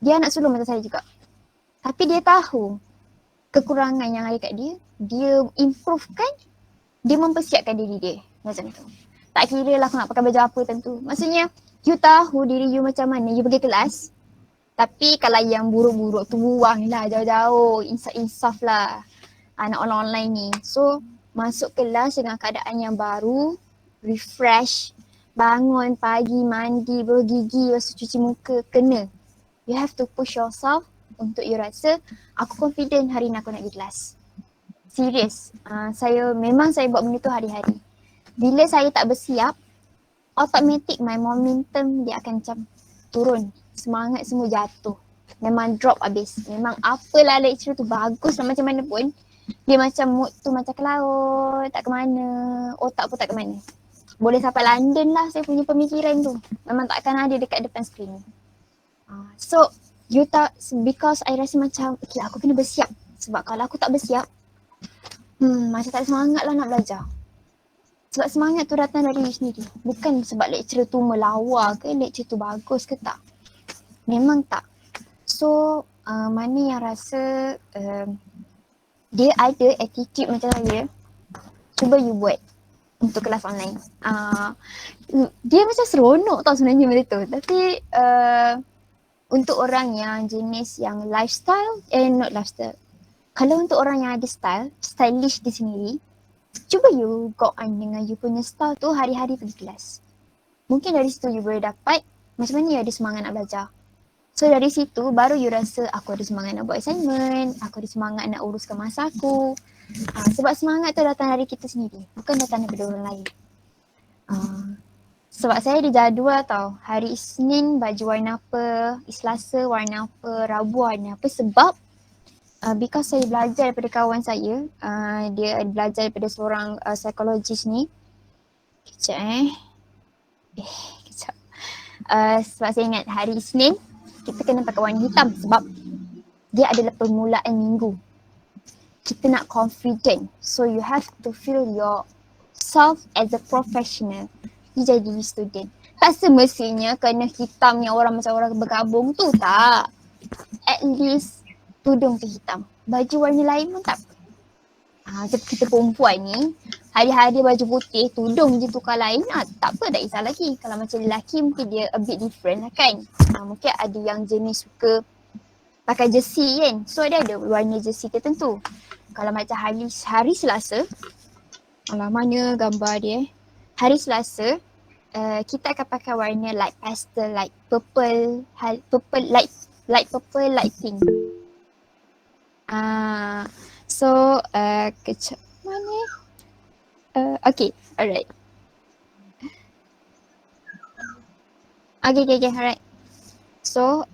Dia anak sulung macam saya juga. Tapi dia tahu kekurangan yang ada kat dia, dia improvekan, dia mempersiapkan diri dia. Macam tu. Tak kira lah aku nak pakai baju apa tentu. Maksudnya, you tahu diri you macam mana, you pergi kelas. Tapi kalau yang buruk-buruk tu buang lah jauh-jauh, insaf-insaf lah. Anak online ni. So, masuk kelas dengan keadaan yang baru, refresh, bangun pagi, mandi, bergigi, lepas tu cuci muka, kena. You have to push yourself untuk you rasa, aku confident hari ni aku nak pergi kelas. Serius. Saya buat benda tu hari-hari. Bila saya tak bersiap, automatic my momentum dia akan macam turun. Semangat semua jatuh. Memang drop habis. Memang apalah lecturer tu bagus lah macam mana pun, dia macam mood tu macam ke laut, tak ke mana, otak pun tak ke mana. Boleh sampai London lah saya punya pemikiran tu. Memang tak akan ada dekat depan skrin. So, you tak, because I rasa macam, okay aku kena bersiap. Sebab kalau aku tak bersiap, macam tak semangat lah nak belajar. Sebab semangat tu datang dari you sendiri. Bukan sebab lecturer tu melawar ke, lecturer tu bagus ke, tak. Memang tak. So, mana yang rasa dia ada attitude macam saya, cuba you buat untuk kelas online. Dia macam seronok tau sebenarnya benda tu. Tapi untuk orang yang jenis yang lifestyle, not lifestyle. Kalau untuk orang yang ada style, stylish di sendiri, cuba you go on dengan you punya style tu hari-hari pergi kelas. Mungkin dari situ you boleh dapat macam mana you ada semangat nak belajar. So dari situ baru you rasa aku ada semangat nak buat assignment, aku ada semangat nak uruskan masa aku. Sebab semangat tu datang dari kita sendiri, bukan datang daripada orang lain. Sebab saya ada jadual tau, hari Isnin baju warna apa, Selasa warna apa, Rabu warna apa, sebab because saya belajar daripada kawan saya, dia belajar daripada seorang psikologis ni. Kejap kejap. Sebab saya ingat hari Isnin kita kena pakai warna hitam sebab dia adalah permulaan minggu. Kita nak confident. So you have to feel yourself as a professional. You jadi student. Tak semestinya kena hitam yang orang macam orang bergabung tu, tak. At least tudung tu hitam. Baju warna lain pun tak. Macam kita perempuan ni, hari-hari baju putih, tudung je tukar lain, tak apa, tak kisah lagi. Kalau macam lelaki mungkin dia a bit different lah kan. Mungkin ada yang jenis suka pakai jersey kan. So dia ada warna jersey tertentu. Kalau macam hari Selasa, mana gambar dia Hari Selasa, kita akan pakai warna light pastel, light purple, light purple, light pink. So, kejap mana? Okay, alright. Okay, alright. So,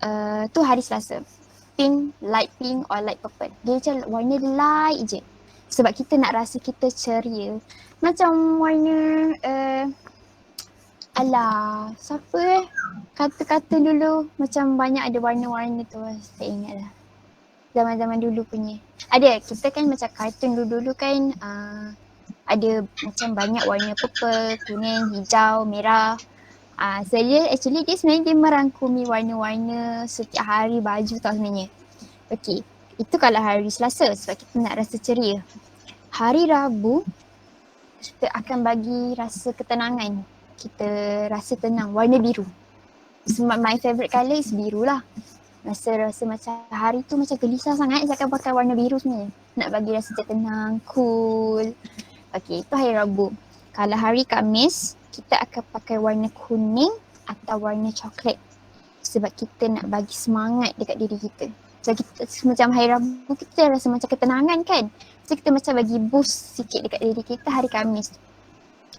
tu hari Selasa. Pink, light pink or light purple. Dia macam warna light je. Sebab kita nak rasa kita ceria. Macam warna, siapa kata-kata dulu macam banyak ada warna-warna tu, tak ingat lah. Zaman-zaman dulu punya. Ada, kita kan macam kartun dulu-dulu kan, ada macam banyak warna purple, kuning, hijau, merah. So actually dia sebenarnya dia merangkumi warna-warna setiap hari baju tau sebenarnya. Okay, Itu kalau hari Selasa sebab kita nak rasa ceria. Hari Rabu kita akan bagi rasa ketenangan. Kita rasa tenang, warna biru. Sebab my favourite colour is biru lah. Rasa macam hari tu macam gelisah sangat, saya akan pakai warna biru sebenarnya. Nak bagi rasa tenang, cool. Okay, itu hari Rabu. Kalau hari Khamis, kita akan pakai warna kuning atau warna coklat. Sebab kita nak bagi semangat dekat diri kita. So kita macam hari Rabu kita rasa macam ketenangan kan. So kita macam bagi boost sikit dekat diri kita hari Khamis.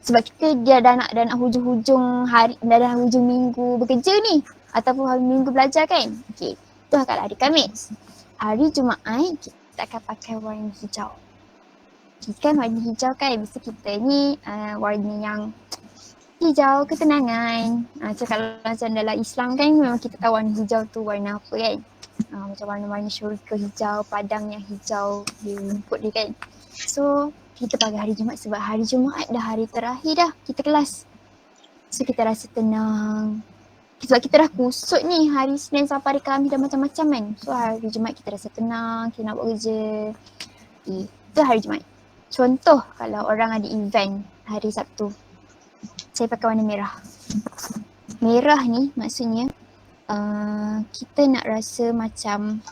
Sebab kita dia dah nak hujung-hujung hari, dah nak hujung minggu bekerja ni. Ataupun hari minggu belajar kan. Okay, itu kalau hari Khamis. Hari Jumaat kita akan pakai warna hijau. Kan warna hijau kan, biasa kita ni warna yang hijau ketenangan. Macam kalau macam dalam Islam kan memang kita tahu warna hijau tu warna apa kan. Macam warna-warna syurga hijau, padang yang hijau di rumput dia kan. So kita pakai hari Jumaat sebab hari Jumaat dah hari terakhir dah kita kelas. So kita rasa tenang. Sebab kita dah kusut ni hari Senin sampai hari Khamis dah macam-macam kan. So hari Jumaat kita rasa tenang, kita nak buat kerja. Itu hari Jumaat. Contoh kalau orang ada event hari Sabtu, saya pakai warna merah. Merah ni maksudnya kita nak rasa macam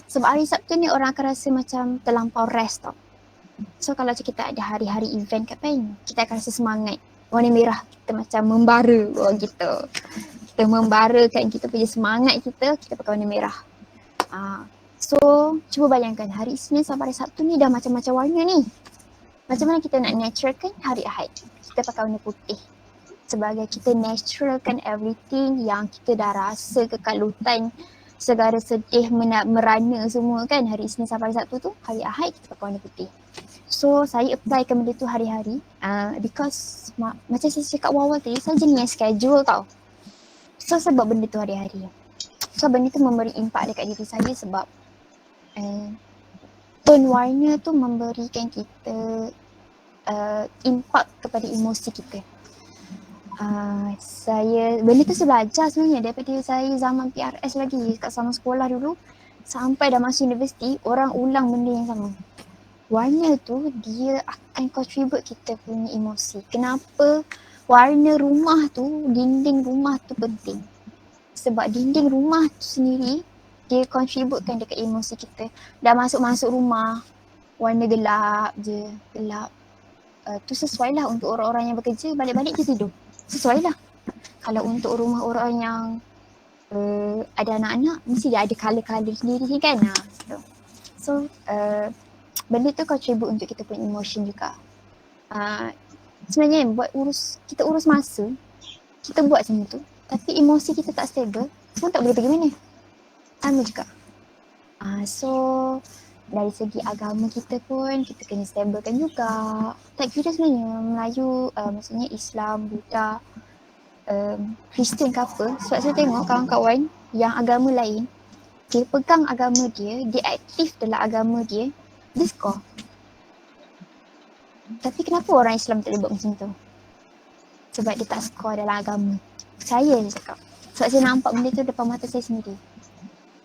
sebab hari Sabtu ni orang akan rasa macam terlampau rest tau. So kalau kita ada hari-hari event kat pen, kita akan rasa semangat. Warna merah kita macam membara gitu. Kita membarakan kita punya semangat kita pakai warna merah. So cuba bayangkan hari Isnin sampai hari Sabtu ni dah macam-macam warna ni. Macam mana kita nak naturalkan hari Ahad? Kita pakai warna putih. Sebagai kita naturalkan everything yang kita dah rasa kekalutan, segala sedih, merana semua kan hari Isnin sampai hari Sabtu tu, hari Ahad kita pakai warna putih. So saya applykan benda tu hari-hari because macam saya cakap awal tadi, saya jenis yang schedule tau. So sebab benda tu hari-hari. So benda tu memberi impak dekat diri saya sebab tone warna tu memberikan kita impak kepada emosi kita. Benda tu saya belajar sebenarnya daripada saya zaman PRS lagi kat sama sekolah dulu sampai dah masuk universiti, orang ulang benda yang sama. Warna tu dia akan contribute kita punya emosi. Kenapa warna rumah tu, dinding rumah tu penting? Sebab dinding rumah tu sendiri dia contributekan dekat emosi kita. Dah masuk rumah warna gelap je, gelap. Tu sesuai lah untuk orang-orang yang bekerja, balik-balik dia tidur. Sesuai lah. Kalau untuk rumah orang yang ada anak-anak, mesti dia ada colour-colour sendiri kan. So benda tu contribute untuk kita punya emotion juga. Sebenarnya kita urus masa, kita buat macam tu. Tapi emosi kita tak stable, pun tak boleh pergi mana. Sama juga. So dari segi agama kita pun kita kena stablekan juga. Tak kira sebenarnya Melayu, maksudnya Islam, Buddha, Kristian ke apa. Sebab saya tengok kawan-kawan yang agama lain, dia pegang agama dia aktif dalam agama dia skor. Tapi kenapa orang Islam tak boleh buat macam tu? Sebab dia tak skor dalam agama. Saya je cakap. Sebab saya nampak benda tu depan mata saya sendiri.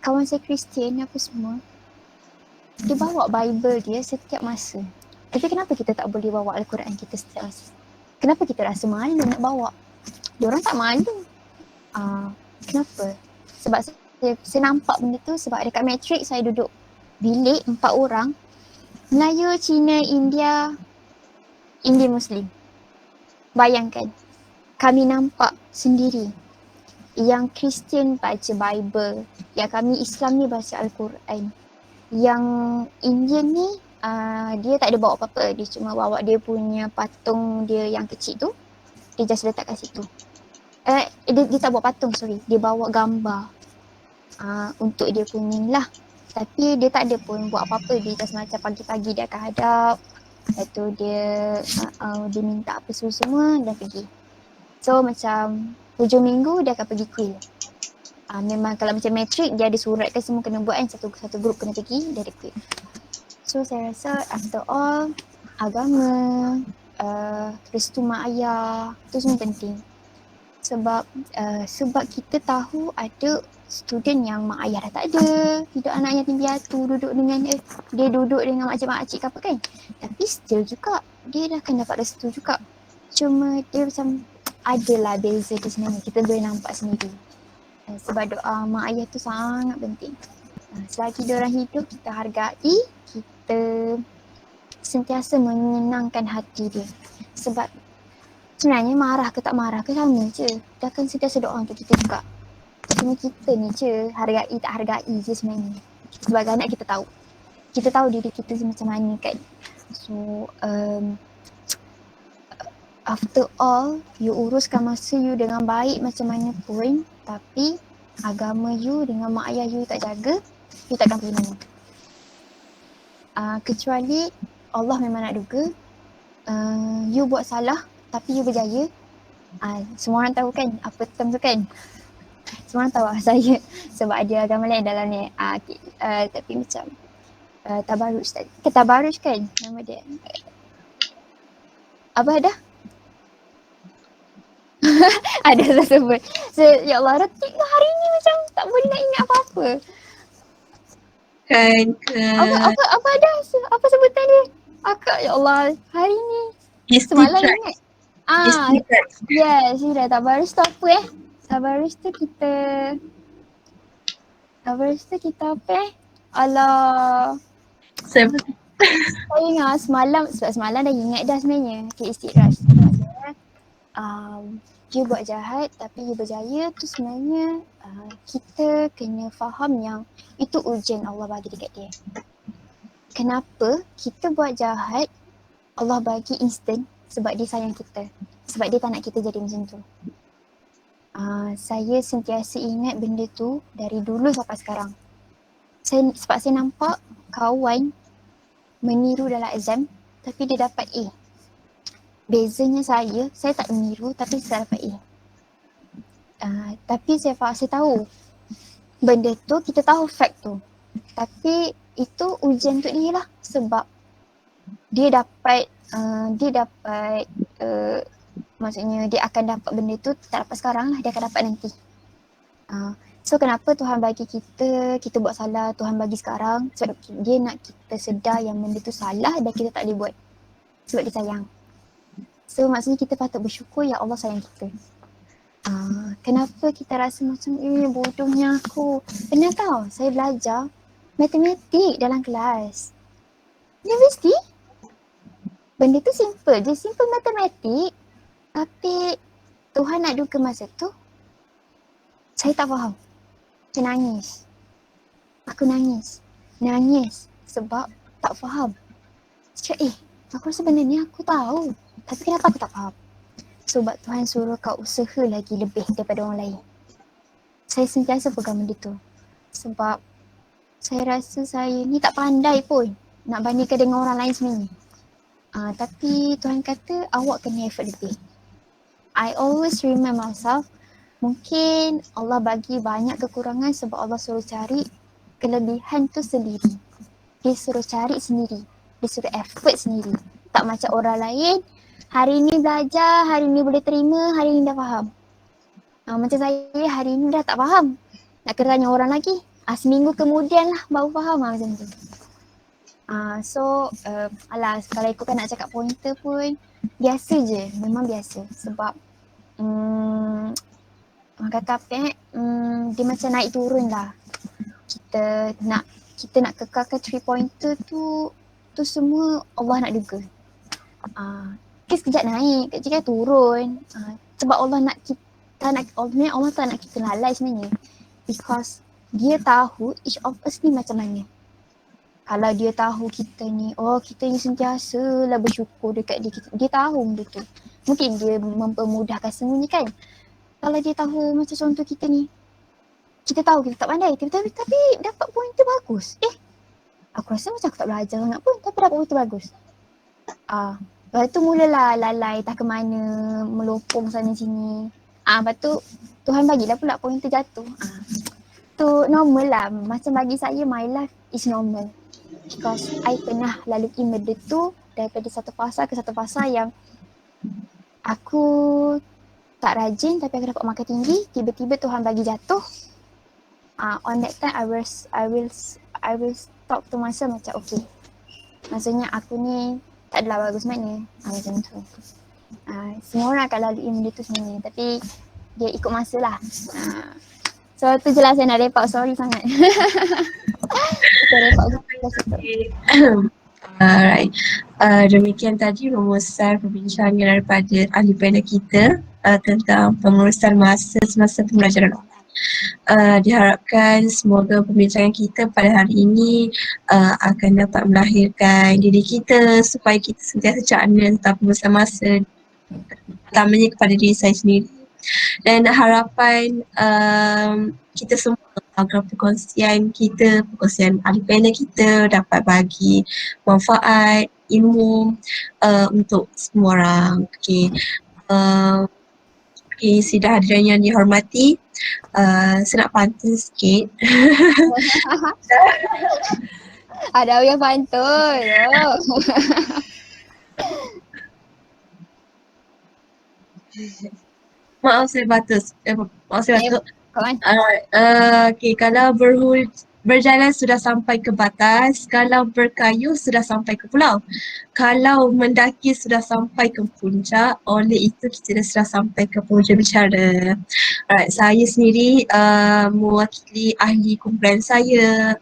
Kawan saya Kristian apa semua, dia bawa Bible dia setiap masa. Tapi kenapa kita tak boleh bawa Al-Quran kita setiap masa? Kenapa kita rasa malu nak bawa? Diorang tak malu. Kenapa? Sebab saya nampak benda tu sebab dekat Matrix saya duduk bilik 4 orang. Melayu, Cina, India Muslim. Bayangkan, kami nampak sendiri. Yang Kristian baca Bible, yang kami Islam ni baca Al-Quran. Yang Indian ni dia tak ada bawa apa-apa, dia cuma bawa dia punya patung dia yang kecil tu, dia just letak kat situ. Dia tak bawa patung, dia bawa gambar untuk dia punya lah. Tapi dia tak ada pun buat apa-apa, dia just macam pagi-pagi dia akan hadap, lepas tu dia minta apa semua dan pergi. So macam hujung minggu dia akan pergi kuil. Memang kalau macam Matrix dia ada surat kan, semua kena buat kan, satu grup kena pergi, dia ada kuil. So saya rasa after all, agama, restu mak ayah tu semua penting. Sebab kita tahu ada student yang mak ayah dah tak ada, hidup anak yatim piatu, dia duduk dengan makcik-makcik ke apa kan. Tapi still juga dia dah akan dapat restu juga. Cuma dia macam adalah beza di sebenarnya, kita boleh nampak sendiri. Sebab doa mak ayah tu sangat penting. Selagi dia orang hidup, kita hargai, kita sentiasa menyenangkan hati dia. Sebab sebenarnya marah ke tak marah ke sama je. Dia akan sentiasa doa untuk kita juga. Cuma kita ni je hargai tak hargai je sebenarnya. Sebagai anak kita tahu. Kita tahu diri kita macam mana kan. So after all, you uruskan masa you dengan baik macam mana pun, tapi agama you dengan mak ayah you tak jaga, you takkan pergi mana. Kecuali Allah memang nak duga, you buat salah tapi you berjaya. Semua orang tahu kan apa term tu kan. Semua orang tahu saya sebab ada agama lain dalam ni. Tapi macam tabarruj tadi. Tabarruj kan nama dia. Apa dah? Ada saya sebut. Ya Allah, retik lah hari ni macam tak boleh nak ingat apa-apa. Kan Apa ada? Apa sebutan dia? Akak, ya Allah, hari ni semalam ingat. Yes, sudah tabarruj tu apa Tabarruj tu apa Alah. Saya ingat semalam, sebab semalam dah ingat dah sebenarnya. Okay, istiqraj. Maksudnya, dia buat jahat tapi dia berjaya tu sebenarnya kita kena faham yang itu ujian Allah bagi dekat dia. Kenapa kita buat jahat Allah bagi instant? Sebab dia sayang kita. Sebab dia tak nak kita jadi macam tu. Saya sentiasa ingat benda tu dari dulu sampai sekarang. Sebab saya nampak kawan meniru dalam exam tapi dia dapat A. Bezanya saya tak meniru tapi saya dapat A. Tapi saya tahu benda tu, kita tahu fact tu. Tapi itu ujian untuk dia lah. Sebab dia dapat maksudnya dia akan dapat benda tu tak dapat sekarang lah, dia akan dapat nanti. So kenapa Tuhan bagi kita buat salah, Tuhan bagi sekarang sebab dia nak kita sedar yang benda tu salah dan kita tak boleh buat sebab dia sayang. So maksudnya kita patut bersyukur ya Allah sayang kita. Kenapa kita rasa macam bodohnya aku. Pernah tau saya belajar matematik dalam kelas universiti. Benda tu simple je, simple matematik. Tapi Tuhan nak duga masa tu saya tak faham. Saya nangis. Aku nangis sebab tak faham. Cakap aku rasa benda ni aku tahu tapi kenapa aku tak faham. Sebab Tuhan suruh kau usaha lagi lebih daripada orang lain. Saya sentiasa pegang benda tu. Sebab saya rasa saya ni tak pandai pun nak bandingkan dengan orang lain sebenarnya. Tapi Tuhan kata awak kena effort lebih. I always remind myself, mungkin Allah bagi banyak kekurangan sebab Allah suruh cari kelebihan tu sendiri. Dia suruh cari sendiri. Dia suruh effort sendiri. Tak macam orang lain, hari ni belajar, hari ni boleh terima, hari ni dah faham. Macam saya hari ni dah tak faham. Nak kena tanya orang lagi. Seminggu kemudian lah baru faham macam tu. Kalau ikutkan nak cakap pointer pun biasa je, memang biasa. Sebab kata apa dia macam naik turun lah. Kita nak kekalkan 3 pointer tu semua Allah nak duga. Sekejap naik, sekejap turun. Sebab Allah tak nak kita lalai sebenarnya. Because dia tahu each of us ni macam mana. Kalau dia tahu kita ni sentiasa lah bersyukur dekat dia. Dia tahu benda tu. Mungkin dia mempermudahkan semuanya kan. Kalau dia tahu macam contoh kita ni. Kita tahu kita tak pandai tapi dapat pointer bagus. Aku rasa macam aku tak belajar sangat pun tapi dapat pointer bagus. Lepas tu mulalah lalai tak ke mana, melopong sana sini. Lepas tu Tuhan bagilah pula pointer jatuh. Tu normal lah. Macam bagi saya my life is normal. Because I pernah lalui benda tu daripada satu fasa ke satu fasa yang aku tak rajin tapi aku dapat markah tinggi. Tiba-tiba Tuhan bagi jatuh. On that time I will stop tu masa macam okay. Maksudnya aku ni tak adalah bagus mana. Macam tu. Semua orang akan lalui benda tu sebenarnya tapi dia ikut masa lah. So tu je lah saya nak repak, sorry sangat. Kita repak Alright. Demikian tadi rumusan perbincangan daripada ahli panel kita tentang pengurusan masa semasa pembelajaran online. Diharapkan semoga perbincangan kita pada hari ini akan dapat melahirkan diri kita supaya kita sentiasa cerna tentang pengurusan masa, utamanya kepada diri saya sendiri. Dan harapan kita semua agar perkongsian kita, perkongsian ahli panel kita dapat bagi manfaat, ilmu untuk semua orang. Okay, sidang hadirin yang dihormati, saya nak pantun sikit. Ada yang pantun. Maaf saya batuk. Kawan. Okay, kalau berjalan sudah sampai ke batas, kalau berkayu sudah sampai ke pulau, kalau mendaki sudah sampai ke puncak, oleh itu kita sudah sampai ke penghujung bicara. Alright, saya sendiri mewakili ahli kumpulan saya,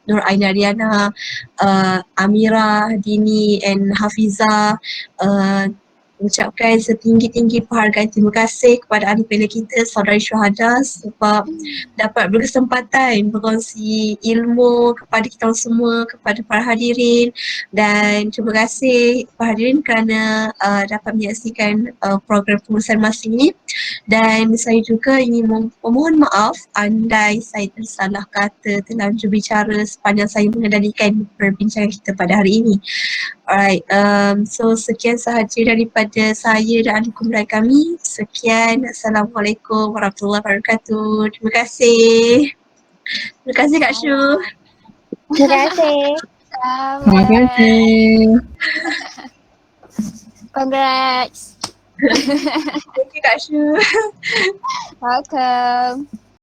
Nur Aina Riana, Amira, Dini and Hafiza, ucapkan setinggi-tinggi penghargaan terima kasih kepada ahli panel kita, saudari Syuhada, sebab dapat berkesempatan berkongsi ilmu kepada kita semua, kepada para hadirin, dan terima kasih para hadirin kerana dapat menyaksikan program pengurusan masa ini. Dan saya juga ingin memohon maaf andai saya tersalah kata, terlanjur bicara sepanjang saya mengendalikan perbincangan kita pada hari ini. Alright, so sekian sahaja daripada saya dan ahli kumpulan kami. Sekian, Assalamualaikum warahmatullahi wabarakatuh. Terima kasih. Terima kasih Kak Syu. Terima kasih. Terima kasih. Congrats. Thank you Kak Syu. Welcome.